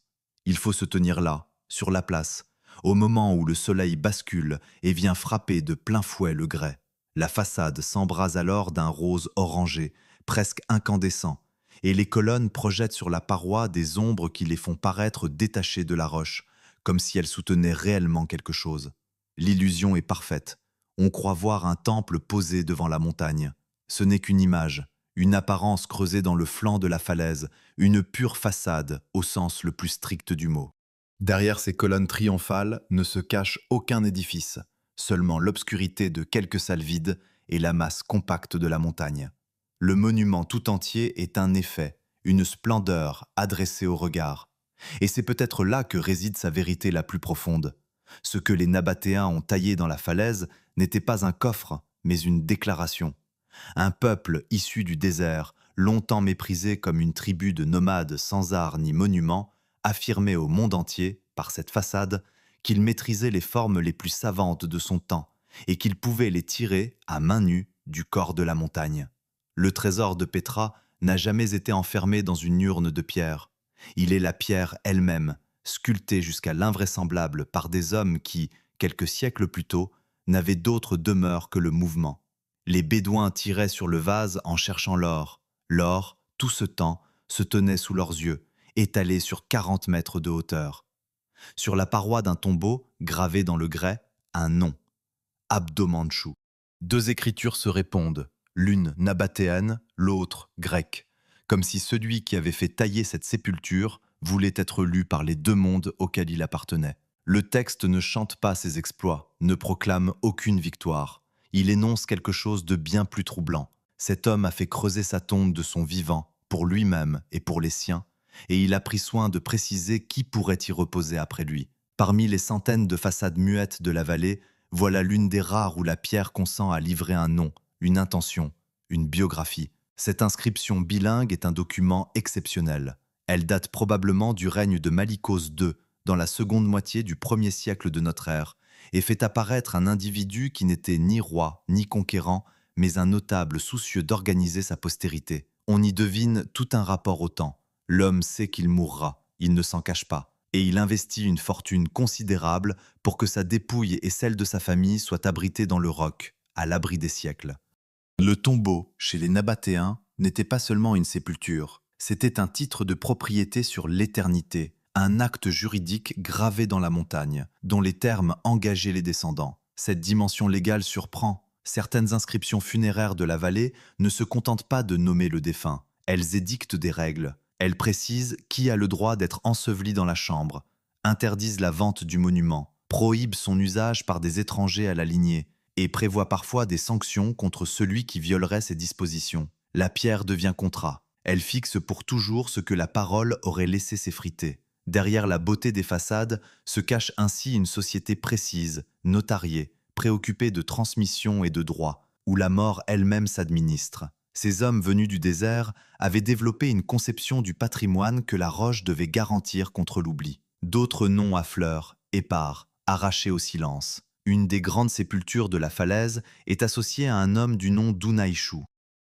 A: Il faut se tenir là, sur la place, au moment où le soleil bascule et vient frapper de plein fouet le grès. La façade s'embrase alors d'un rose orangé, presque incandescent, et les colonnes projettent sur la paroi des ombres qui les font paraître détachées de la roche, comme si elles soutenaient réellement quelque chose. L'illusion est parfaite. On croit voir un temple posé devant la montagne. Ce n'est qu'une image, une apparence creusée dans le flanc de la falaise, une pure façade au sens le plus strict du mot. Derrière ces colonnes triomphales ne se cache aucun édifice, seulement l'obscurité de quelques salles vides et la masse compacte de la montagne. Le monument tout entier est un effet, une splendeur adressée au regard. Et c'est peut-être là que réside sa vérité la plus profonde. Ce que les Nabatéens ont taillé dans la falaise n'était pas un coffre, mais une déclaration. Un peuple issu du désert, longtemps méprisé comme une tribu de nomades sans art ni monument, affirmait au monde entier, par cette façade, qu'il maîtrisait les formes les plus savantes de son temps et qu'il pouvait les tirer, à main nue, du corps de la montagne. Le trésor de Pétra n'a jamais été enfermé dans une urne de pierre. Il est la pierre elle-même, sculptée jusqu'à l'invraisemblable par des hommes qui, quelques siècles plus tôt, n'avaient d'autre demeure que le mouvement. Les Bédouins tiraient sur le vase en cherchant l'or. L'or, tout ce temps, se tenait sous leurs yeux, étalé sur 40 mètres de hauteur. Sur la paroi d'un tombeau, gravé dans le grès, un nom, Abdo-Mandchou. Deux écritures se répondent, l'une nabatéenne, l'autre grecque, comme si celui qui avait fait tailler cette sépulture voulait être lu par les deux mondes auxquels il appartenait. Le texte ne chante pas ses exploits, ne proclame aucune victoire. Il énonce quelque chose de bien plus troublant. Cet homme a fait creuser sa tombe de son vivant, pour lui-même et pour les siens, et il a pris soin de préciser qui pourrait y reposer après lui. Parmi les centaines de façades muettes de la vallée, voilà l'une des rares où la pierre consent à livrer un nom, une intention, une biographie. Cette inscription bilingue est un document exceptionnel. Elle date probablement du règne de Malikos II, dans la seconde moitié du 1er siècle de notre ère, et fait apparaître un individu qui n'était ni roi ni conquérant, mais un notable soucieux d'organiser sa postérité. On y devine tout un rapport au temps. L'homme sait qu'il mourra, il ne s'en cache pas, et il investit une fortune considérable pour que sa dépouille et celle de sa famille soient abritées dans le roc, à l'abri des siècles. Le tombeau, chez les Nabatéens, n'était pas seulement une sépulture, c'était un titre de propriété sur l'éternité, un acte juridique gravé dans la montagne, dont les termes engageaient les descendants. Cette dimension légale surprend. Certaines inscriptions funéraires de la vallée ne se contentent pas de nommer le défunt, elles édictent des règles. Elles précisent qui a le droit d'être enseveli dans la chambre, interdisent la vente du monument, prohibent son usage par des étrangers à la lignée et prévoient parfois des sanctions contre celui qui violerait ces dispositions. La pierre devient contrat. Elle fixe pour toujours ce que la parole aurait laissé s'effriter. Derrière la beauté des façades se cache ainsi une société précise, notariée, préoccupée de transmission et de droit, où la mort elle-même s'administre. Ces hommes venus du désert avaient développé une conception du patrimoine que la roche devait garantir contre l'oubli. D'autres noms affleurent, épars, arrachés au silence. Une des grandes sépultures de la falaise est associée à un homme du nom d'Unaïchou.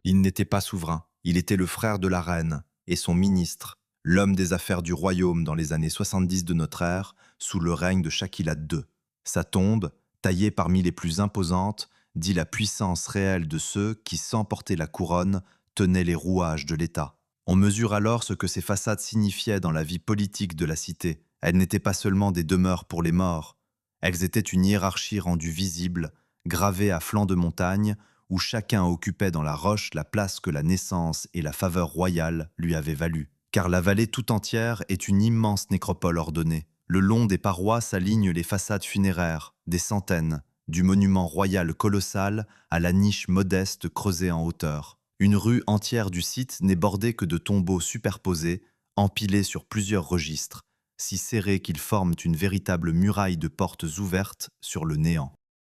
A: Il n'était pas souverain, il était le frère de la reine et son ministre, l'homme des affaires du royaume dans les années 70 de notre ère, sous le règne de Shakilat II. Sa tombe, taillée parmi les plus imposantes, dit la puissance réelle de ceux qui, sans porter la couronne, tenaient les rouages de l'État. On mesure alors ce que ces façades signifiaient dans la vie politique de la cité. Elles n'étaient pas seulement des demeures pour les morts, elles étaient une hiérarchie rendue visible, gravée à flanc de montagne, où chacun occupait dans la roche la place que la naissance et la faveur royale lui avaient value. Car la vallée tout entière est une immense nécropole ordonnée. Le long des parois s'alignent les façades funéraires, des centaines, du monument royal colossal à la niche modeste creusée en hauteur. Une rue entière du site n'est bordée que de tombeaux superposés, empilés sur plusieurs registres, si serrés qu'ils forment une véritable muraille de portes ouvertes sur le néant.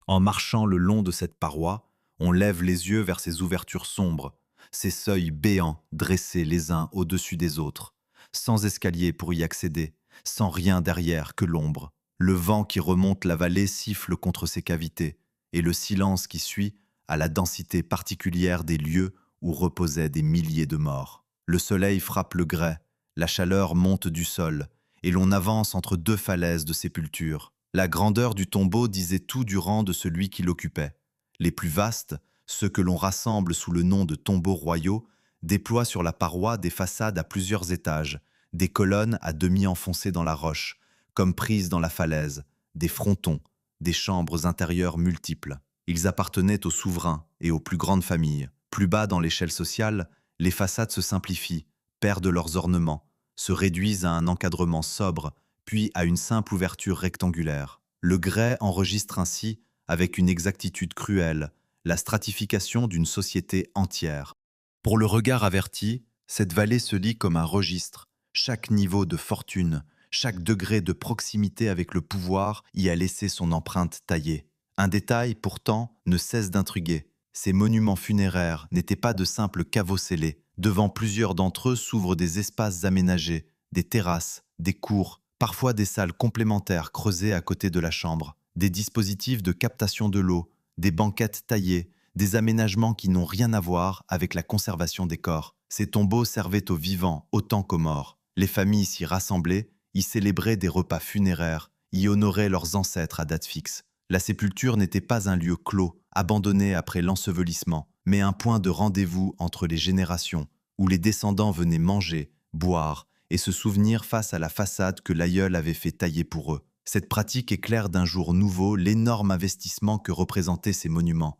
A: En marchant le long de cette paroi, on lève les yeux vers ces ouvertures sombres, ces seuils béants dressés les uns au-dessus des autres, sans escalier pour y accéder, sans rien derrière que l'ombre. Le vent qui remonte la vallée siffle contre ces cavités, et le silence qui suit a la densité particulière des lieux où reposaient des milliers de morts. Le soleil frappe le grès, la chaleur monte du sol, et l'on avance entre deux falaises de sépulture. La grandeur du tombeau disait tout du rang de celui qui l'occupait. Les plus vastes, ceux que l'on rassemble sous le nom de tombeaux royaux, déploient sur la paroi des façades à plusieurs étages, des colonnes à demi enfoncées dans la roche, comme prises dans la falaise, des frontons, des chambres intérieures multiples. Ils appartenaient aux souverains et aux plus grandes familles. Plus bas dans l'échelle sociale, les façades se simplifient, perdent leurs ornements, se réduisent à un encadrement sobre, puis à une simple ouverture rectangulaire. Le grès enregistre ainsi, avec une exactitude cruelle, la stratification d'une société entière. Pour le regard averti, cette vallée se lit comme un registre. Chaque niveau de fortune, chaque degré de proximité avec le pouvoir y a laissé son empreinte taillée. Un détail, pourtant, ne cesse d'intriguer. Ces monuments funéraires n'étaient pas de simples caveaux scellés. Devant plusieurs d'entre eux s'ouvrent des espaces aménagés, des terrasses, des cours, parfois des salles complémentaires creusées à côté de la chambre, des dispositifs de captation de l'eau, des banquettes taillées, des aménagements qui n'ont rien à voir avec la conservation des corps. Ces tombeaux servaient aux vivants autant qu'aux morts. Les familles s'y rassemblaient, y célébraient des repas funéraires, y honoraient leurs ancêtres à date fixe. La sépulture n'était pas un lieu clos, abandonné après l'ensevelissement, mais un point de rendez-vous entre les générations, où les descendants venaient manger, boire et se souvenir face à la façade que l'aïeul avait fait tailler pour eux. Cette pratique éclaire d'un jour nouveau l'énorme investissement que représentaient ces monuments.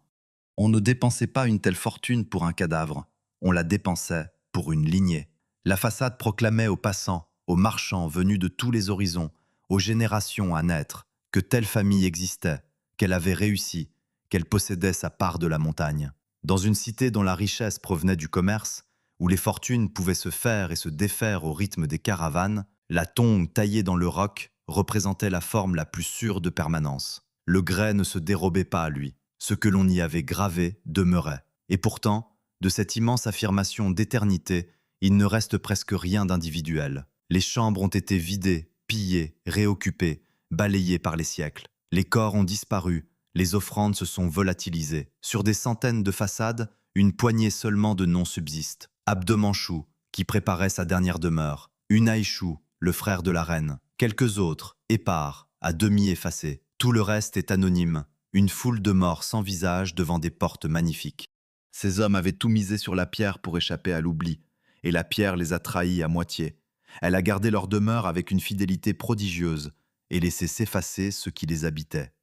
A: On ne dépensait pas une telle fortune pour un cadavre, on la dépensait pour une lignée. La façade proclamait aux passants, aux marchands venus de tous les horizons, aux générations à naître, que telle famille existait, qu'elle avait réussi, qu'elle possédait sa part de la montagne. Dans une cité dont la richesse provenait du commerce, où les fortunes pouvaient se faire et se défaire au rythme des caravanes, la tombe taillée dans le roc représentait la forme la plus sûre de permanence. Le grès ne se dérobait pas à lui. Ce que l'on y avait gravé demeurait. Et pourtant, de cette immense affirmation d'éternité, il ne reste presque rien d'individuel. Les chambres ont été vidées, pillées, réoccupées, balayées par les siècles. Les corps ont disparu, les offrandes se sont volatilisées. Sur des centaines de façades, une poignée seulement de noms subsiste. Abdemanchou, qui préparait sa dernière demeure. Unaïchou, le frère de la reine. Quelques autres, épars, à demi effacés. Tout le reste est anonyme. Une foule de morts sans visage devant des portes magnifiques. Ces hommes avaient tout misé sur la pierre pour échapper à l'oubli, et la pierre les a trahis à moitié. Elle a gardé leur demeure avec une fidélité prodigieuse et laissé s'effacer ceux qui les habitaient.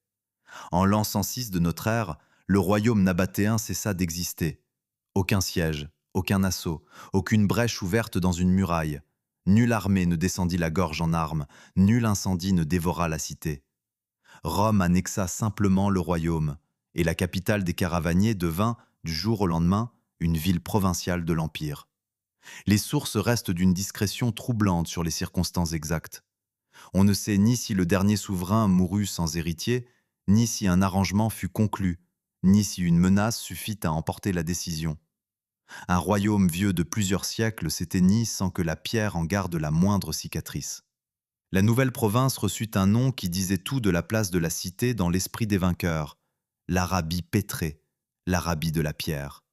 A: En l'an 106 de notre ère, le royaume nabatéen cessa d'exister. Aucun siège, aucun assaut, aucune brèche ouverte dans une muraille. Nulle armée ne descendit la gorge en armes, nul incendie ne dévora la cité. Rome annexa simplement le royaume, et la capitale des caravaniers devint, du jour au lendemain, une ville provinciale de l'Empire. Les sources restent d'une discrétion troublante sur les circonstances exactes. On ne sait ni si le dernier souverain mourut sans héritier, ni si un arrangement fut conclu, ni si une menace suffit à emporter la décision. Un royaume vieux de plusieurs siècles s'éteignit sans que la pierre en garde la moindre cicatrice. La nouvelle province reçut un nom qui disait tout de la place de la cité dans l'esprit des vainqueurs, l'Arabie pétrée, l'Arabie de la pierre.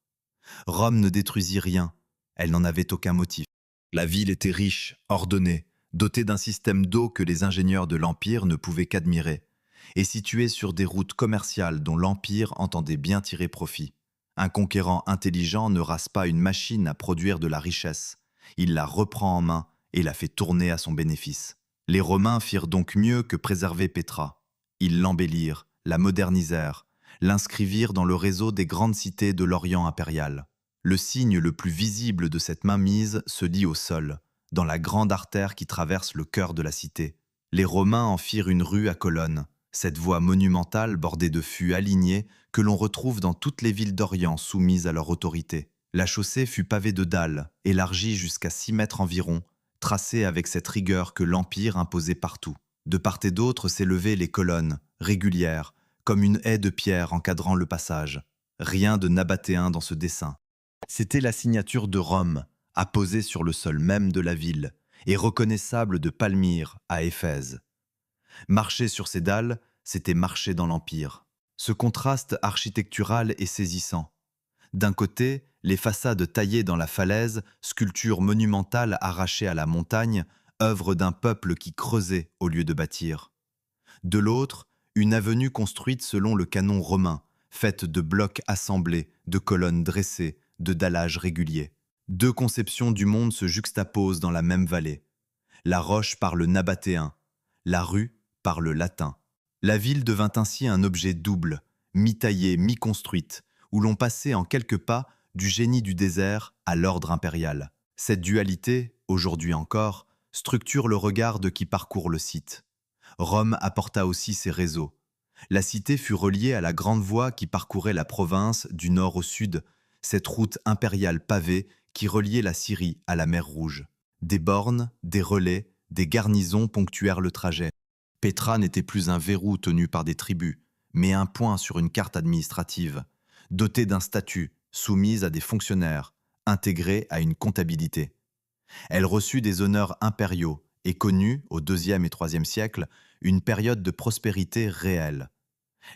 A: Rome ne détruisit rien, elle n'en avait aucun motif. La ville était riche, ordonnée, dotée d'un système d'eau que les ingénieurs de l'Empire ne pouvaient qu'admirer, et située sur des routes commerciales dont l'Empire entendait bien tirer profit. Un conquérant intelligent ne rase pas une machine à produire de la richesse, il la reprend en main et la fait tourner à son bénéfice. Les Romains firent donc mieux que préserver Pétra. Ils l'embellirent, la modernisèrent, l'inscrivirent dans le réseau des grandes cités de l'Orient impérial. Le signe le plus visible de cette mainmise se lit au sol, dans la grande artère qui traverse le cœur de la cité. Les Romains en firent une rue à colonnes, cette voie monumentale bordée de fûts alignés que l'on retrouve dans toutes les villes d'Orient soumises à leur autorité. La chaussée fut pavée de dalles, élargie jusqu'à 6 mètres environ, tracée avec cette rigueur que l'Empire imposait partout. De part et d'autre s'élevaient les colonnes, régulières, comme une haie de pierre encadrant le passage. Rien de nabatéen dans ce dessin. C'était la signature de Rome, apposée sur le sol même de la ville, et reconnaissable de Palmyre à Éphèse. Marcher sur ces dalles, c'était marcher dans l'Empire. Ce contraste architectural est saisissant. D'un côté, les façades taillées dans la falaise, sculptures monumentales arrachées à la montagne, œuvre d'un peuple qui creusait au lieu de bâtir. De l'autre, une avenue construite selon le canon romain, faite de blocs assemblés, de colonnes dressées, de dallages réguliers. Deux conceptions du monde se juxtaposent dans la même vallée. La roche parle nabatéen, la rue parle latin. La ville devint ainsi un objet double, mi-taillée, mi-construite, où l'on passait en quelques pas du génie du désert à l'ordre impérial. Cette dualité, aujourd'hui encore, structure le regard de qui parcourt le site. Rome apporta aussi ses réseaux. La cité fut reliée à la grande voie qui parcourait la province du nord au sud, cette route impériale pavée qui reliait la Syrie à la mer Rouge. Des bornes, des relais, des garnisons ponctuèrent le trajet. Pétra n'était plus un verrou tenu par des tribus, mais un point sur une carte administrative, dotée d'un statut, soumise à des fonctionnaires, intégrée à une comptabilité. Elle reçut des honneurs impériaux et connut, au IIe et IIIe siècle, une période de prospérité réelle.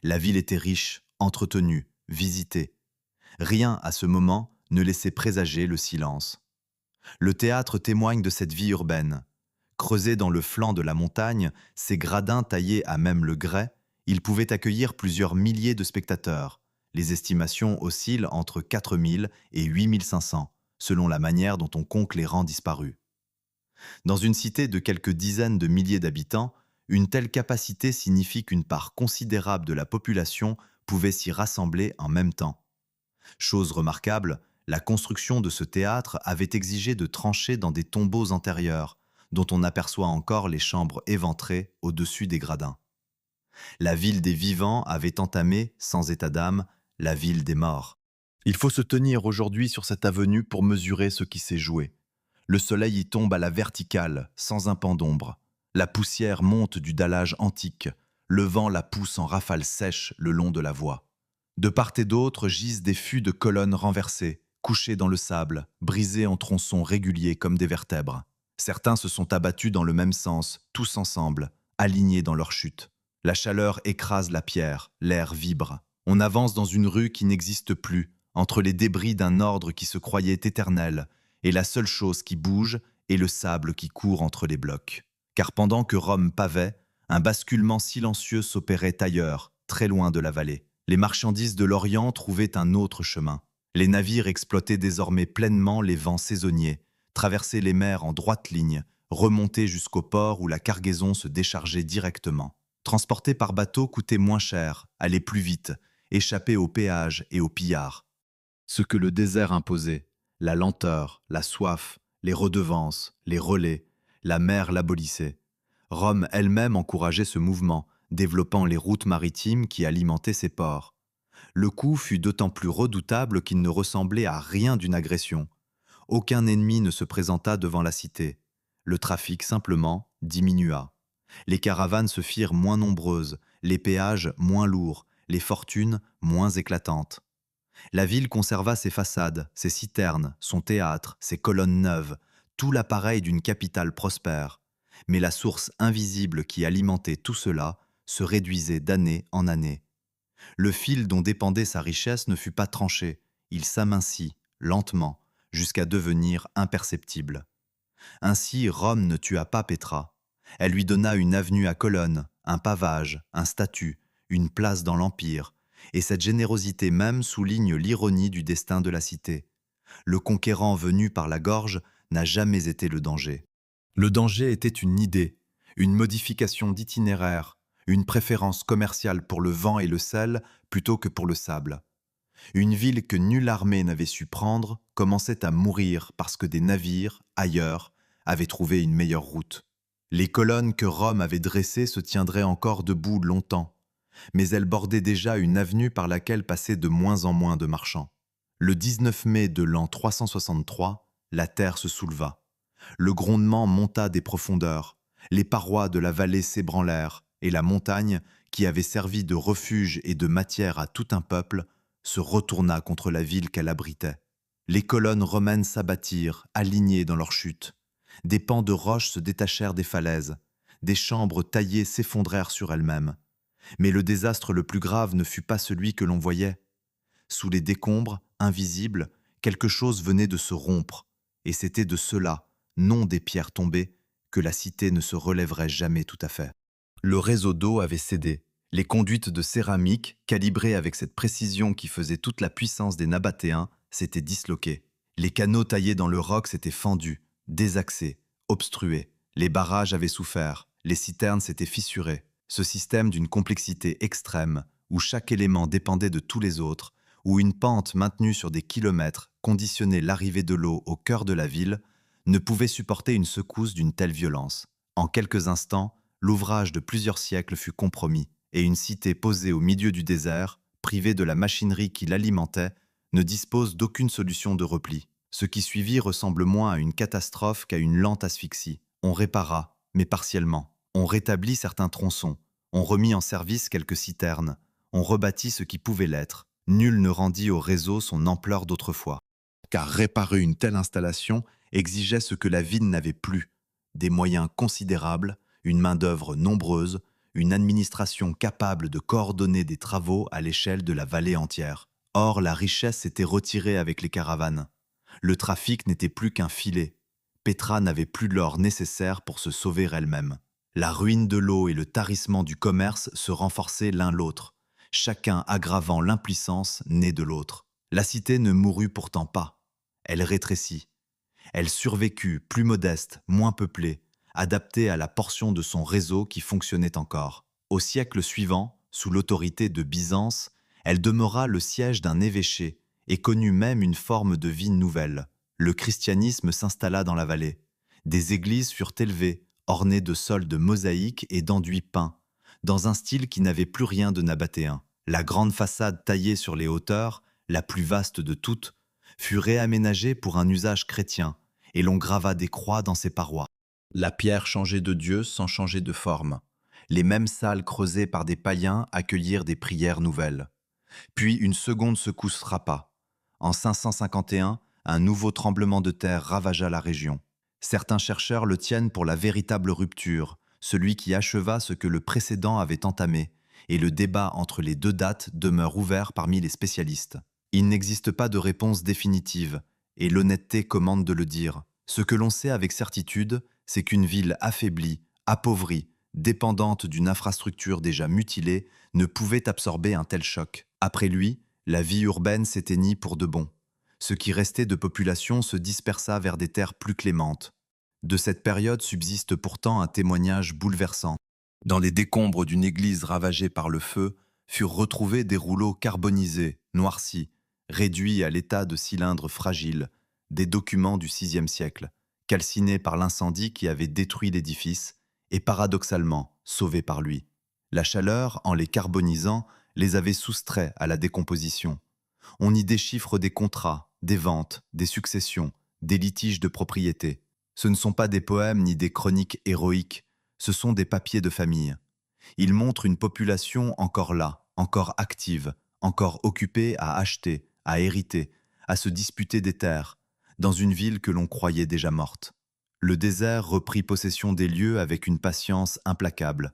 A: La ville était riche, entretenue, visitée. Rien, à ce moment, ne laissait présager le silence. Le théâtre témoigne de cette vie urbaine. Creusés dans le flanc de la montagne, ces gradins taillés à même le grès, ils pouvaient accueillir plusieurs milliers de spectateurs. Les estimations oscillent entre 4000 et 8500, selon la manière dont on compte les rangs disparus. Dans une cité de quelques dizaines de milliers d'habitants, une telle capacité signifie qu'une part considérable de la population pouvait s'y rassembler en même temps. Chose remarquable, la construction de ce théâtre avait exigé de trancher dans des tombeaux antérieurs, dont on aperçoit encore les chambres éventrées au-dessus des gradins. La ville des vivants avait entamé, sans état d'âme, la ville des morts. Il faut se tenir aujourd'hui sur cette avenue pour mesurer ce qui s'est joué. Le soleil y tombe à la verticale, sans un pan d'ombre. La poussière monte du dallage antique. Le vent la pousse en rafales sèches le long de la voie. De part et d'autre gisent des fûts de colonnes renversées, couchées dans le sable, brisées en tronçons réguliers comme des vertèbres. Certains se sont abattus dans le même sens, tous ensemble, alignés dans leur chute. La chaleur écrase la pierre, l'air vibre. On avance dans une rue qui n'existe plus, entre les débris d'un ordre qui se croyait éternel, et la seule chose qui bouge est le sable qui court entre les blocs. Car pendant que Rome pavait, un basculement silencieux s'opérait ailleurs, très loin de la vallée. Les marchandises de l'Orient trouvaient un autre chemin. Les navires exploitaient désormais pleinement les vents saisonniers, traversaient les mers en droite ligne, remontaient jusqu'au port où la cargaison se déchargeait directement. Transporter par bateau coûtait moins cher, aller plus vite, échapper aux péages et aux pillards. Ce que le désert imposait, la lenteur, la soif, les redevances, les relais, la mer l'abolissait. Rome elle-même encourageait ce mouvement, développant les routes maritimes qui alimentaient ses ports. Le coup fut d'autant plus redoutable qu'il ne ressemblait à rien d'une agression. Aucun ennemi ne se présenta devant la cité. Le trafic simplement diminua. Les caravanes se firent moins nombreuses, les péages moins lourds, les fortunes moins éclatantes. La ville conserva ses façades, ses citernes, son théâtre, ses colonnes neuves, tout l'appareil d'une capitale prospère. Mais la source invisible qui alimentait tout cela se réduisait d'année en année. Le fil dont dépendait sa richesse ne fut pas tranché, il s'amincit, lentement, jusqu'à devenir imperceptible. Ainsi, Rome ne tua pas Pétra. Elle lui donna une avenue à colonnes, un pavage, un statut, une place dans l'Empire, et cette générosité même souligne l'ironie du destin de la cité. Le conquérant venu par la gorge n'a jamais été le danger. Le danger était une idée, une modification d'itinéraire, une préférence commerciale pour le vent et le sel plutôt que pour le sable. Une ville que nulle armée n'avait su prendre commençait à mourir parce que des navires, ailleurs, avaient trouvé une meilleure route. Les colonnes que Rome avait dressées se tiendraient encore debout longtemps, mais elles bordaient déjà une avenue par laquelle passaient de moins en moins de marchands. Le 19 mai de l'an 363, la terre se souleva. Le grondement monta des profondeurs, les parois de la vallée s'ébranlèrent, et la montagne, qui avait servi de refuge et de matière à tout un peuple, se retourna contre la ville qu'elle abritait. Les colonnes romaines s'abattirent, alignées dans leur chute. Des pans de roches se détachèrent des falaises. Des chambres taillées s'effondrèrent sur elles-mêmes. Mais le désastre le plus grave ne fut pas celui que l'on voyait. Sous les décombres, invisibles, quelque chose venait de se rompre, et c'était de cela, non des pierres tombées, que la cité ne se relèverait jamais tout à fait. Le réseau d'eau avait cédé. Les conduites de céramique, calibrées avec cette précision qui faisait toute la puissance des Nabatéens, s'étaient disloquées. Les canaux taillés dans le roc s'étaient fendus, désaxés, obstrués. Les barrages avaient souffert, les citernes s'étaient fissurées. Ce système d'une complexité extrême, où chaque élément dépendait de tous les autres, où une pente maintenue sur des kilomètres conditionnait l'arrivée de l'eau au cœur de la ville, ne pouvait supporter une secousse d'une telle violence. En quelques instants, l'ouvrage de plusieurs siècles fut compromis, et une cité posée au milieu du désert, privée de la machinerie qui l'alimentait, ne dispose d'aucune solution de repli. Ce qui suivit ressemble moins à une catastrophe qu'à une lente asphyxie. On répara, mais partiellement. On rétablit certains tronçons. On remit en service quelques citernes. On rebâtit ce qui pouvait l'être. Nul ne rendit au réseau son ampleur d'autrefois. Car réparer une telle installation exigeait ce que la ville n'avait plus: des moyens considérables, une main-d'œuvre nombreuse, une administration capable de coordonner des travaux à l'échelle de la vallée entière. Or, la richesse s'était retirée avec les caravanes. Le trafic n'était plus qu'un filet. Petra n'avait plus l'or nécessaire pour se sauver elle-même. La ruine de l'eau et le tarissement du commerce se renforçaient l'un l'autre, chacun aggravant l'impuissance née de l'autre. La cité ne mourut pourtant pas. Elle rétrécit. Elle survécut, plus modeste, moins peuplée, adaptée à la portion de son réseau qui fonctionnait encore. Au siècle suivant, sous l'autorité de Byzance, elle demeura le siège d'un évêché et connut même une forme de vie nouvelle. Le christianisme s'installa dans la vallée. Des églises furent élevées, ornées de sols de mosaïques et d'enduits peints, dans un style qui n'avait plus rien de nabatéen. La grande façade taillée sur les hauteurs, la plus vaste de toutes, fut réaménagée pour un usage chrétien, et l'on grava des croix dans ses parois. La pierre changeait de Dieu sans changer de forme. Les mêmes salles creusées par des païens accueillirent des prières nouvelles. Puis une seconde secousse frappa. En 551, un nouveau tremblement de terre ravagea la région. Certains chercheurs le tiennent pour la véritable rupture, celui qui acheva ce que le précédent avait entamé, et le débat entre les deux dates demeure ouvert parmi les spécialistes. Il n'existe pas de réponse définitive, et l'honnêteté commande de le dire. Ce que l'on sait avec certitude, c'est qu'une ville affaiblie, appauvrie, dépendante d'une infrastructure déjà mutilée, ne pouvait absorber un tel choc. Après lui, la vie urbaine s'éteignit pour de bon. Ce qui restait de population se dispersa vers des terres plus clémentes. De cette période subsiste pourtant un témoignage bouleversant. Dans les décombres d'une église ravagée par le feu, furent retrouvés des rouleaux carbonisés, noircis, réduits à l'état de cylindres fragiles, des documents du VIe siècle, calcinés par l'incendie qui avait détruit l'édifice et paradoxalement sauvés par lui. La chaleur, en les carbonisant, les avait soustraits à la décomposition. On y déchiffre des contrats, des ventes, des successions, des litiges de propriété. Ce ne sont pas des poèmes ni des chroniques héroïques, ce sont des papiers de famille. Ils montrent une population encore là, encore active, encore occupée à acheter, à hériter, à se disputer des terres, dans une ville que l'on croyait déjà morte. Le désert reprit possession des lieux avec une patience implacable.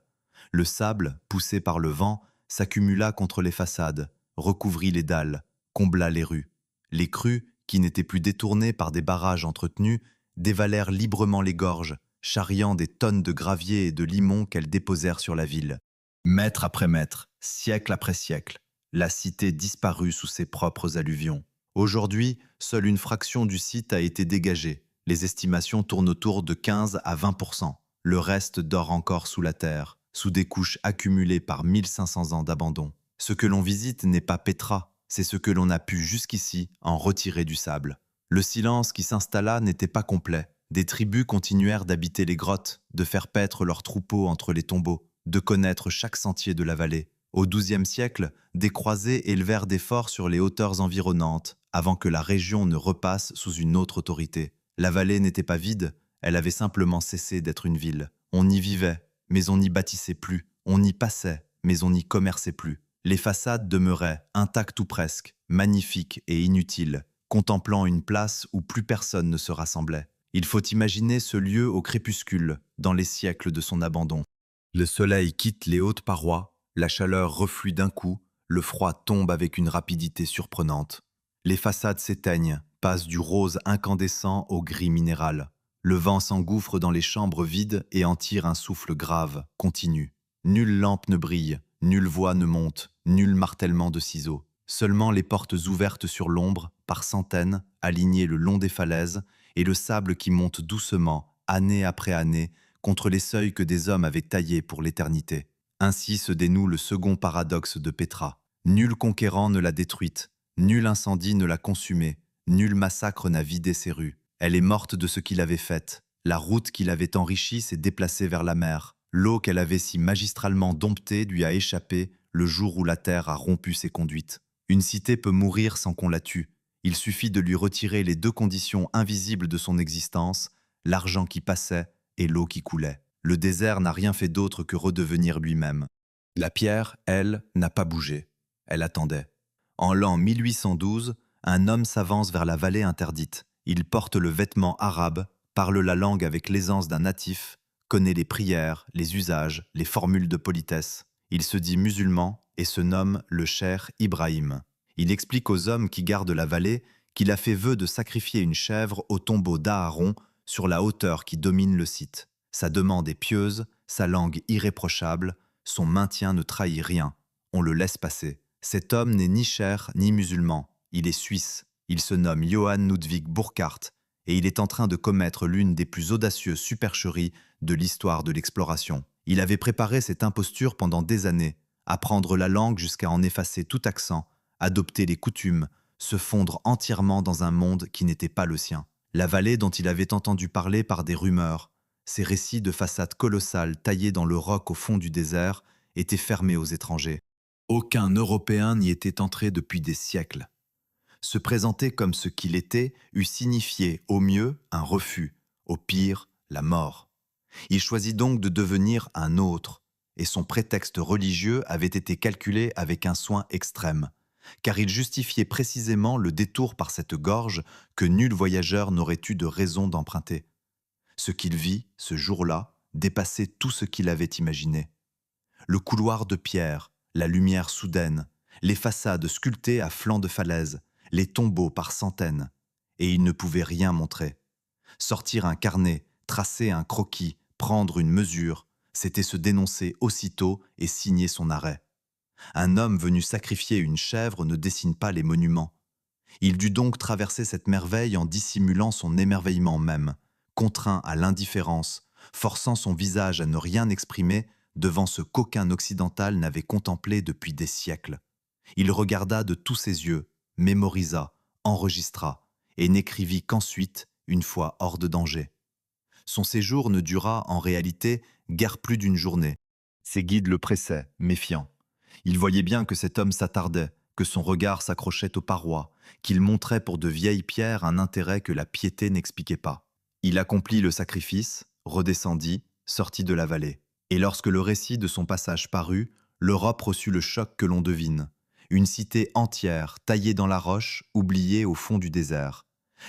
A: Le sable, poussé par le vent, s'accumula contre les façades, recouvrit les dalles, combla les rues. Les crues, qui n'étaient plus détournées par des barrages entretenus, dévalèrent librement les gorges, charriant des tonnes de gravier et de limon qu'elles déposèrent sur la ville. Mètre après mètre, siècle après siècle, la cité disparut sous ses propres alluvions. Aujourd'hui, seule une fraction du site a été dégagée. Les estimations tournent autour de 15 à 20%. Le reste dort encore sous la terre, sous des couches accumulées par 1500 ans d'abandon. Ce que l'on visite n'est pas Petra, c'est ce que l'on a pu jusqu'ici en retirer du sable. Le silence qui s'installa n'était pas complet. Des tribus continuèrent d'habiter les grottes, de faire paître leurs troupeaux entre les tombeaux, de connaître chaque sentier de la vallée. Au XIIe siècle, des croisés élevèrent des forts sur les hauteurs environnantes, avant que la région ne repasse sous une autre autorité. La vallée n'était pas vide, elle avait simplement cessé d'être une ville. On y vivait, mais on n'y bâtissait plus. On y passait, mais on n'y commerçait plus. Les façades demeuraient, intactes ou presque, magnifiques et inutiles, contemplant une place où plus personne ne se rassemblait. Il faut imaginer ce lieu au crépuscule, dans les siècles de son abandon. Le soleil quitte les hautes parois, la chaleur reflue d'un coup, le froid tombe avec une rapidité surprenante. Les façades s'éteignent, passent du rose incandescent au gris minéral. Le vent s'engouffre dans les chambres vides et en tire un souffle grave, continu. Nulle lampe ne brille, nulle voix ne monte, nul martèlement de ciseaux. Seulement les portes ouvertes sur l'ombre, par centaines, alignées le long des falaises, et le sable qui monte doucement, année après année, contre les seuils que des hommes avaient taillés pour l'éternité. Ainsi se dénoue le second paradoxe de Petra. Nul conquérant ne l'a détruite, nul incendie ne l'a consumée, nul massacre n'a vidé ses rues. Elle est morte de ce qu'il avait fait. La route qui l'avait enrichie s'est déplacée vers la mer. L'eau qu'elle avait si magistralement domptée lui a échappé le jour où la terre a rompu ses conduites. Une cité peut mourir sans qu'on la tue. Il suffit de lui retirer les deux conditions invisibles de son existence, l'argent qui passait et l'eau qui coulait. Le désert n'a rien fait d'autre que redevenir lui-même. La pierre, elle, n'a pas bougé. Elle attendait. En l'an 1812, un homme s'avance vers la vallée interdite. Il porte le vêtement arabe, parle la langue avec l'aisance d'un natif, connaît les prières, les usages, les formules de politesse. Il se dit musulman et se nomme le Cheikh Ibrahim. Il explique aux hommes qui gardent la vallée qu'il a fait vœu de sacrifier une chèvre au tombeau d'Aaron sur la hauteur qui domine le site. Sa demande est pieuse, sa langue irréprochable, son maintien ne trahit rien. On le laisse passer. Cet homme n'est ni cher ni musulman. Il est suisse. Il se nomme Johann Ludwig Burckhardt et il est en train de commettre l'une des plus audacieuses supercheries de l'histoire de l'exploration. Il avait préparé cette imposture pendant des années, apprendre la langue jusqu'à en effacer tout accent, adopter les coutumes, se fondre entièrement dans un monde qui n'était pas le sien. La vallée dont il avait entendu parler par des rumeurs, ces récits de façades colossales taillées dans le roc au fond du désert, étaient fermés aux étrangers. Aucun Européen n'y était entré depuis des siècles. Se présenter comme ce qu'il était eût signifié au mieux un refus, au pire la mort. Il choisit donc de devenir un autre, et son prétexte religieux avait été calculé avec un soin extrême, car il justifiait précisément le détour par cette gorge que nul voyageur n'aurait eu de raison d'emprunter. Ce qu'il vit, ce jour-là, dépassait tout ce qu'il avait imaginé. Le couloir de pierre, la lumière soudaine, les façades sculptées à flanc de falaise, les tombeaux par centaines, et il ne pouvait rien montrer. Sortir un carnet, tracer un croquis, prendre une mesure, c'était se dénoncer aussitôt et signer son arrêt. Un homme venu sacrifier une chèvre ne dessine pas les monuments. Il dut donc traverser cette merveille en dissimulant son émerveillement même, contraint à l'indifférence, forçant son visage à ne rien exprimer devant ce qu'aucun occidental n'avait contemplé depuis des siècles. Il regarda de tous ses yeux, mémorisa, enregistra, et n'écrivit qu'ensuite, une fois hors de danger. Son séjour ne dura, en réalité, guère plus d'une journée. Ses guides le pressaient, méfiants. Il voyait bien que cet homme s'attardait, que son regard s'accrochait aux parois, qu'il montrait pour de vieilles pierres un intérêt que la piété n'expliquait pas. Il accomplit le sacrifice, redescendit, sortit de la vallée. Et lorsque le récit de son passage parut, l'Europe reçut le choc que l'on devine. Une cité entière, taillée dans la roche, oubliée au fond du désert.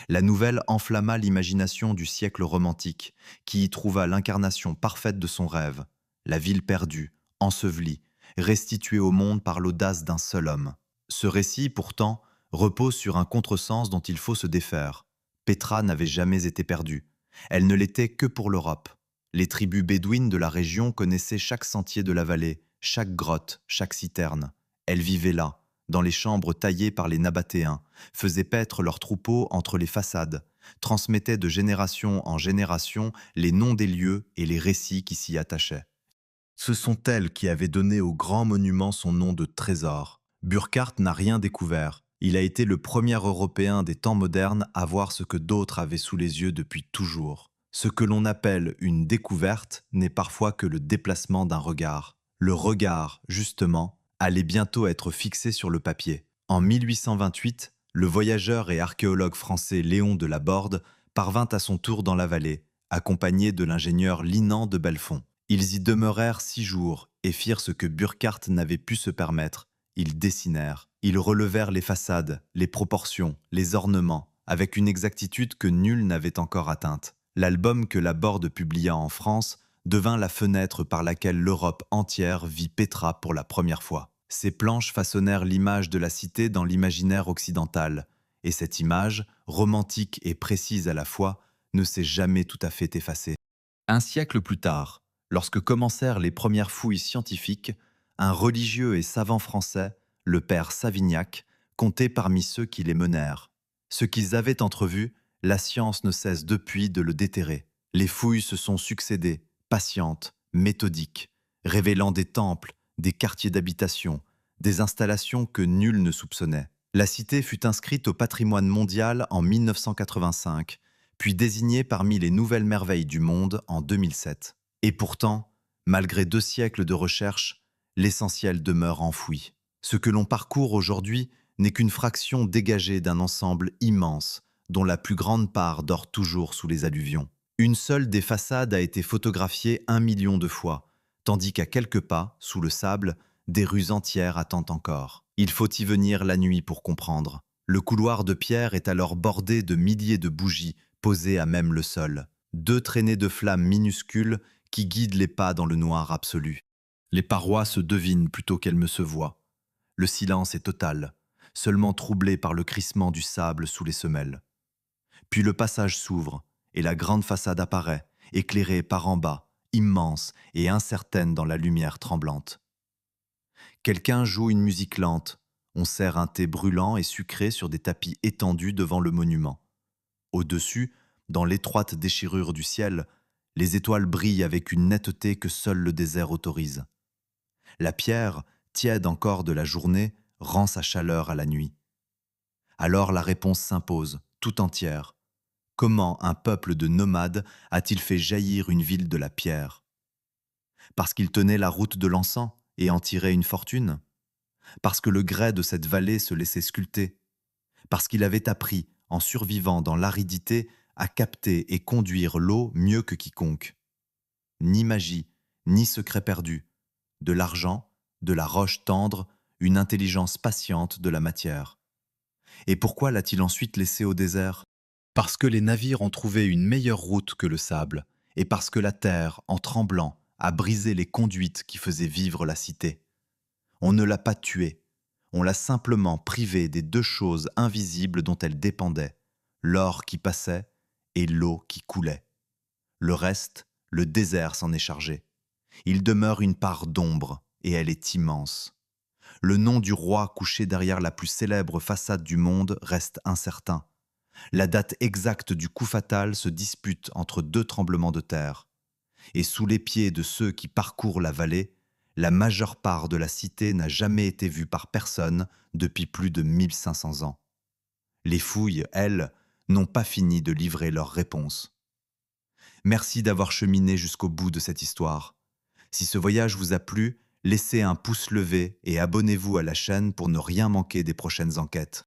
A: La nouvelle enflamma l'imagination du siècle romantique, qui y trouva l'incarnation parfaite de son rêve. La ville perdue, ensevelie, restituée au monde par l'audace d'un seul homme. Ce récit, pourtant, repose sur un contresens dont il faut se défaire. Petra n'avait jamais été perdue. Elle ne l'était que pour l'Europe. Les tribus bédouines de la région connaissaient chaque sentier de la vallée, chaque grotte, chaque citerne. Elles vivaient là, dans les chambres taillées par les Nabatéens, faisaient paître leurs troupeaux entre les façades, transmettaient de génération en génération les noms des lieux et les récits qui s'y attachaient. Ce sont elles qui avaient donné au grand monument son nom de trésor. Burckhardt n'a rien découvert. Il a été le premier Européen des temps modernes à voir ce que d'autres avaient sous les yeux depuis toujours. Ce que l'on appelle une découverte n'est parfois que le déplacement d'un regard. Le regard, justement, allait bientôt être fixé sur le papier. En 1828, le voyageur et archéologue français Léon de Laborde parvint à son tour dans la vallée, accompagné de l'ingénieur Linan de Belfond. Ils y demeurèrent 6 jours et firent ce que Burckhardt n'avait pu se permettre. Ils dessinèrent. Ils relevèrent les façades, les proportions, les ornements, avec une exactitude que nul n'avait encore atteinte. L'album que Laborde publia en France devint la fenêtre par laquelle l'Europe entière vit Petra pour la première fois. Ces planches façonnèrent l'image de la cité dans l'imaginaire occidental, et cette image, romantique et précise à la fois, ne s'est jamais tout à fait effacée. Un siècle plus tard, lorsque commencèrent les premières fouilles scientifiques, un religieux et savant français, le père Savignac, comptait parmi ceux qui les menèrent. Ce qu'ils avaient entrevu, la science ne cesse depuis de le déterrer. Les fouilles se sont succédé, patientes, méthodiques, révélant des temples, des quartiers d'habitation, des installations que nul ne soupçonnait. La cité fut inscrite au patrimoine mondial en 1985, puis désignée parmi les nouvelles merveilles du monde en 2007. Et pourtant, malgré 2 siècles de recherche, l'essentiel demeure enfoui. Ce que l'on parcourt aujourd'hui n'est qu'une fraction dégagée d'un ensemble immense dont la plus grande part dort toujours sous les alluvions. Une seule des façades a été photographiée 1 million de fois, tandis qu'à quelques pas, sous le sable, des rues entières attendent encore. Il faut y venir la nuit pour comprendre. Le couloir de pierre est alors bordé de milliers de bougies posées à même le sol. 2 traînées de flammes minuscules qui guident les pas dans le noir absolu. Les parois se devinent plutôt qu'elles ne se voient. Le silence est total, seulement troublé par le crissement du sable sous les semelles. Puis le passage s'ouvre, et la grande façade apparaît, éclairée par en bas, immense et incertaine dans la lumière tremblante. Quelqu'un joue une musique lente. On sert un thé brûlant et sucré sur des tapis étendus devant le monument. Au-dessus, dans l'étroite déchirure du ciel, les étoiles brillent avec une netteté que seul le désert autorise. La pierre, tiède encore de la journée, rend sa chaleur à la nuit. Alors la réponse s'impose, tout entière. Comment un peuple de nomades a-t-il fait jaillir une ville de la pierre? Parce qu'il tenait la route de l'encens et en tirait une fortune? Parce que le grès de cette vallée se laissait sculpter? Parce qu'il avait appris, en survivant dans l'aridité, à capter et conduire l'eau mieux que quiconque? Ni magie, ni secret perdu. De l'argent, de la roche tendre, une intelligence patiente de la matière. Et pourquoi l'a-t-il ensuite laissé au désert? Parce que les navires ont trouvé une meilleure route que le sable, et parce que la terre, en tremblant, a brisé les conduites qui faisaient vivre la cité. On ne l'a pas tuée, on l'a simplement privée des 2 choses invisibles dont elle dépendait, l'or qui passait et l'eau qui coulait. Le reste, le désert s'en est chargé. Il demeure une part d'ombre, et elle est immense. Le nom du roi couché derrière la plus célèbre façade du monde reste incertain. La date exacte du coup fatal se dispute entre 2 tremblements de terre. Et sous les pieds de ceux qui parcourent la vallée, la majeure part de la cité n'a jamais été vue par personne depuis plus de 1500 ans. Les fouilles, elles, n'ont pas fini de livrer leurs réponses. Merci d'avoir cheminé jusqu'au bout de cette histoire. Si ce voyage vous a plu, laissez un pouce levé et abonnez-vous à la chaîne pour ne rien manquer des prochaines enquêtes.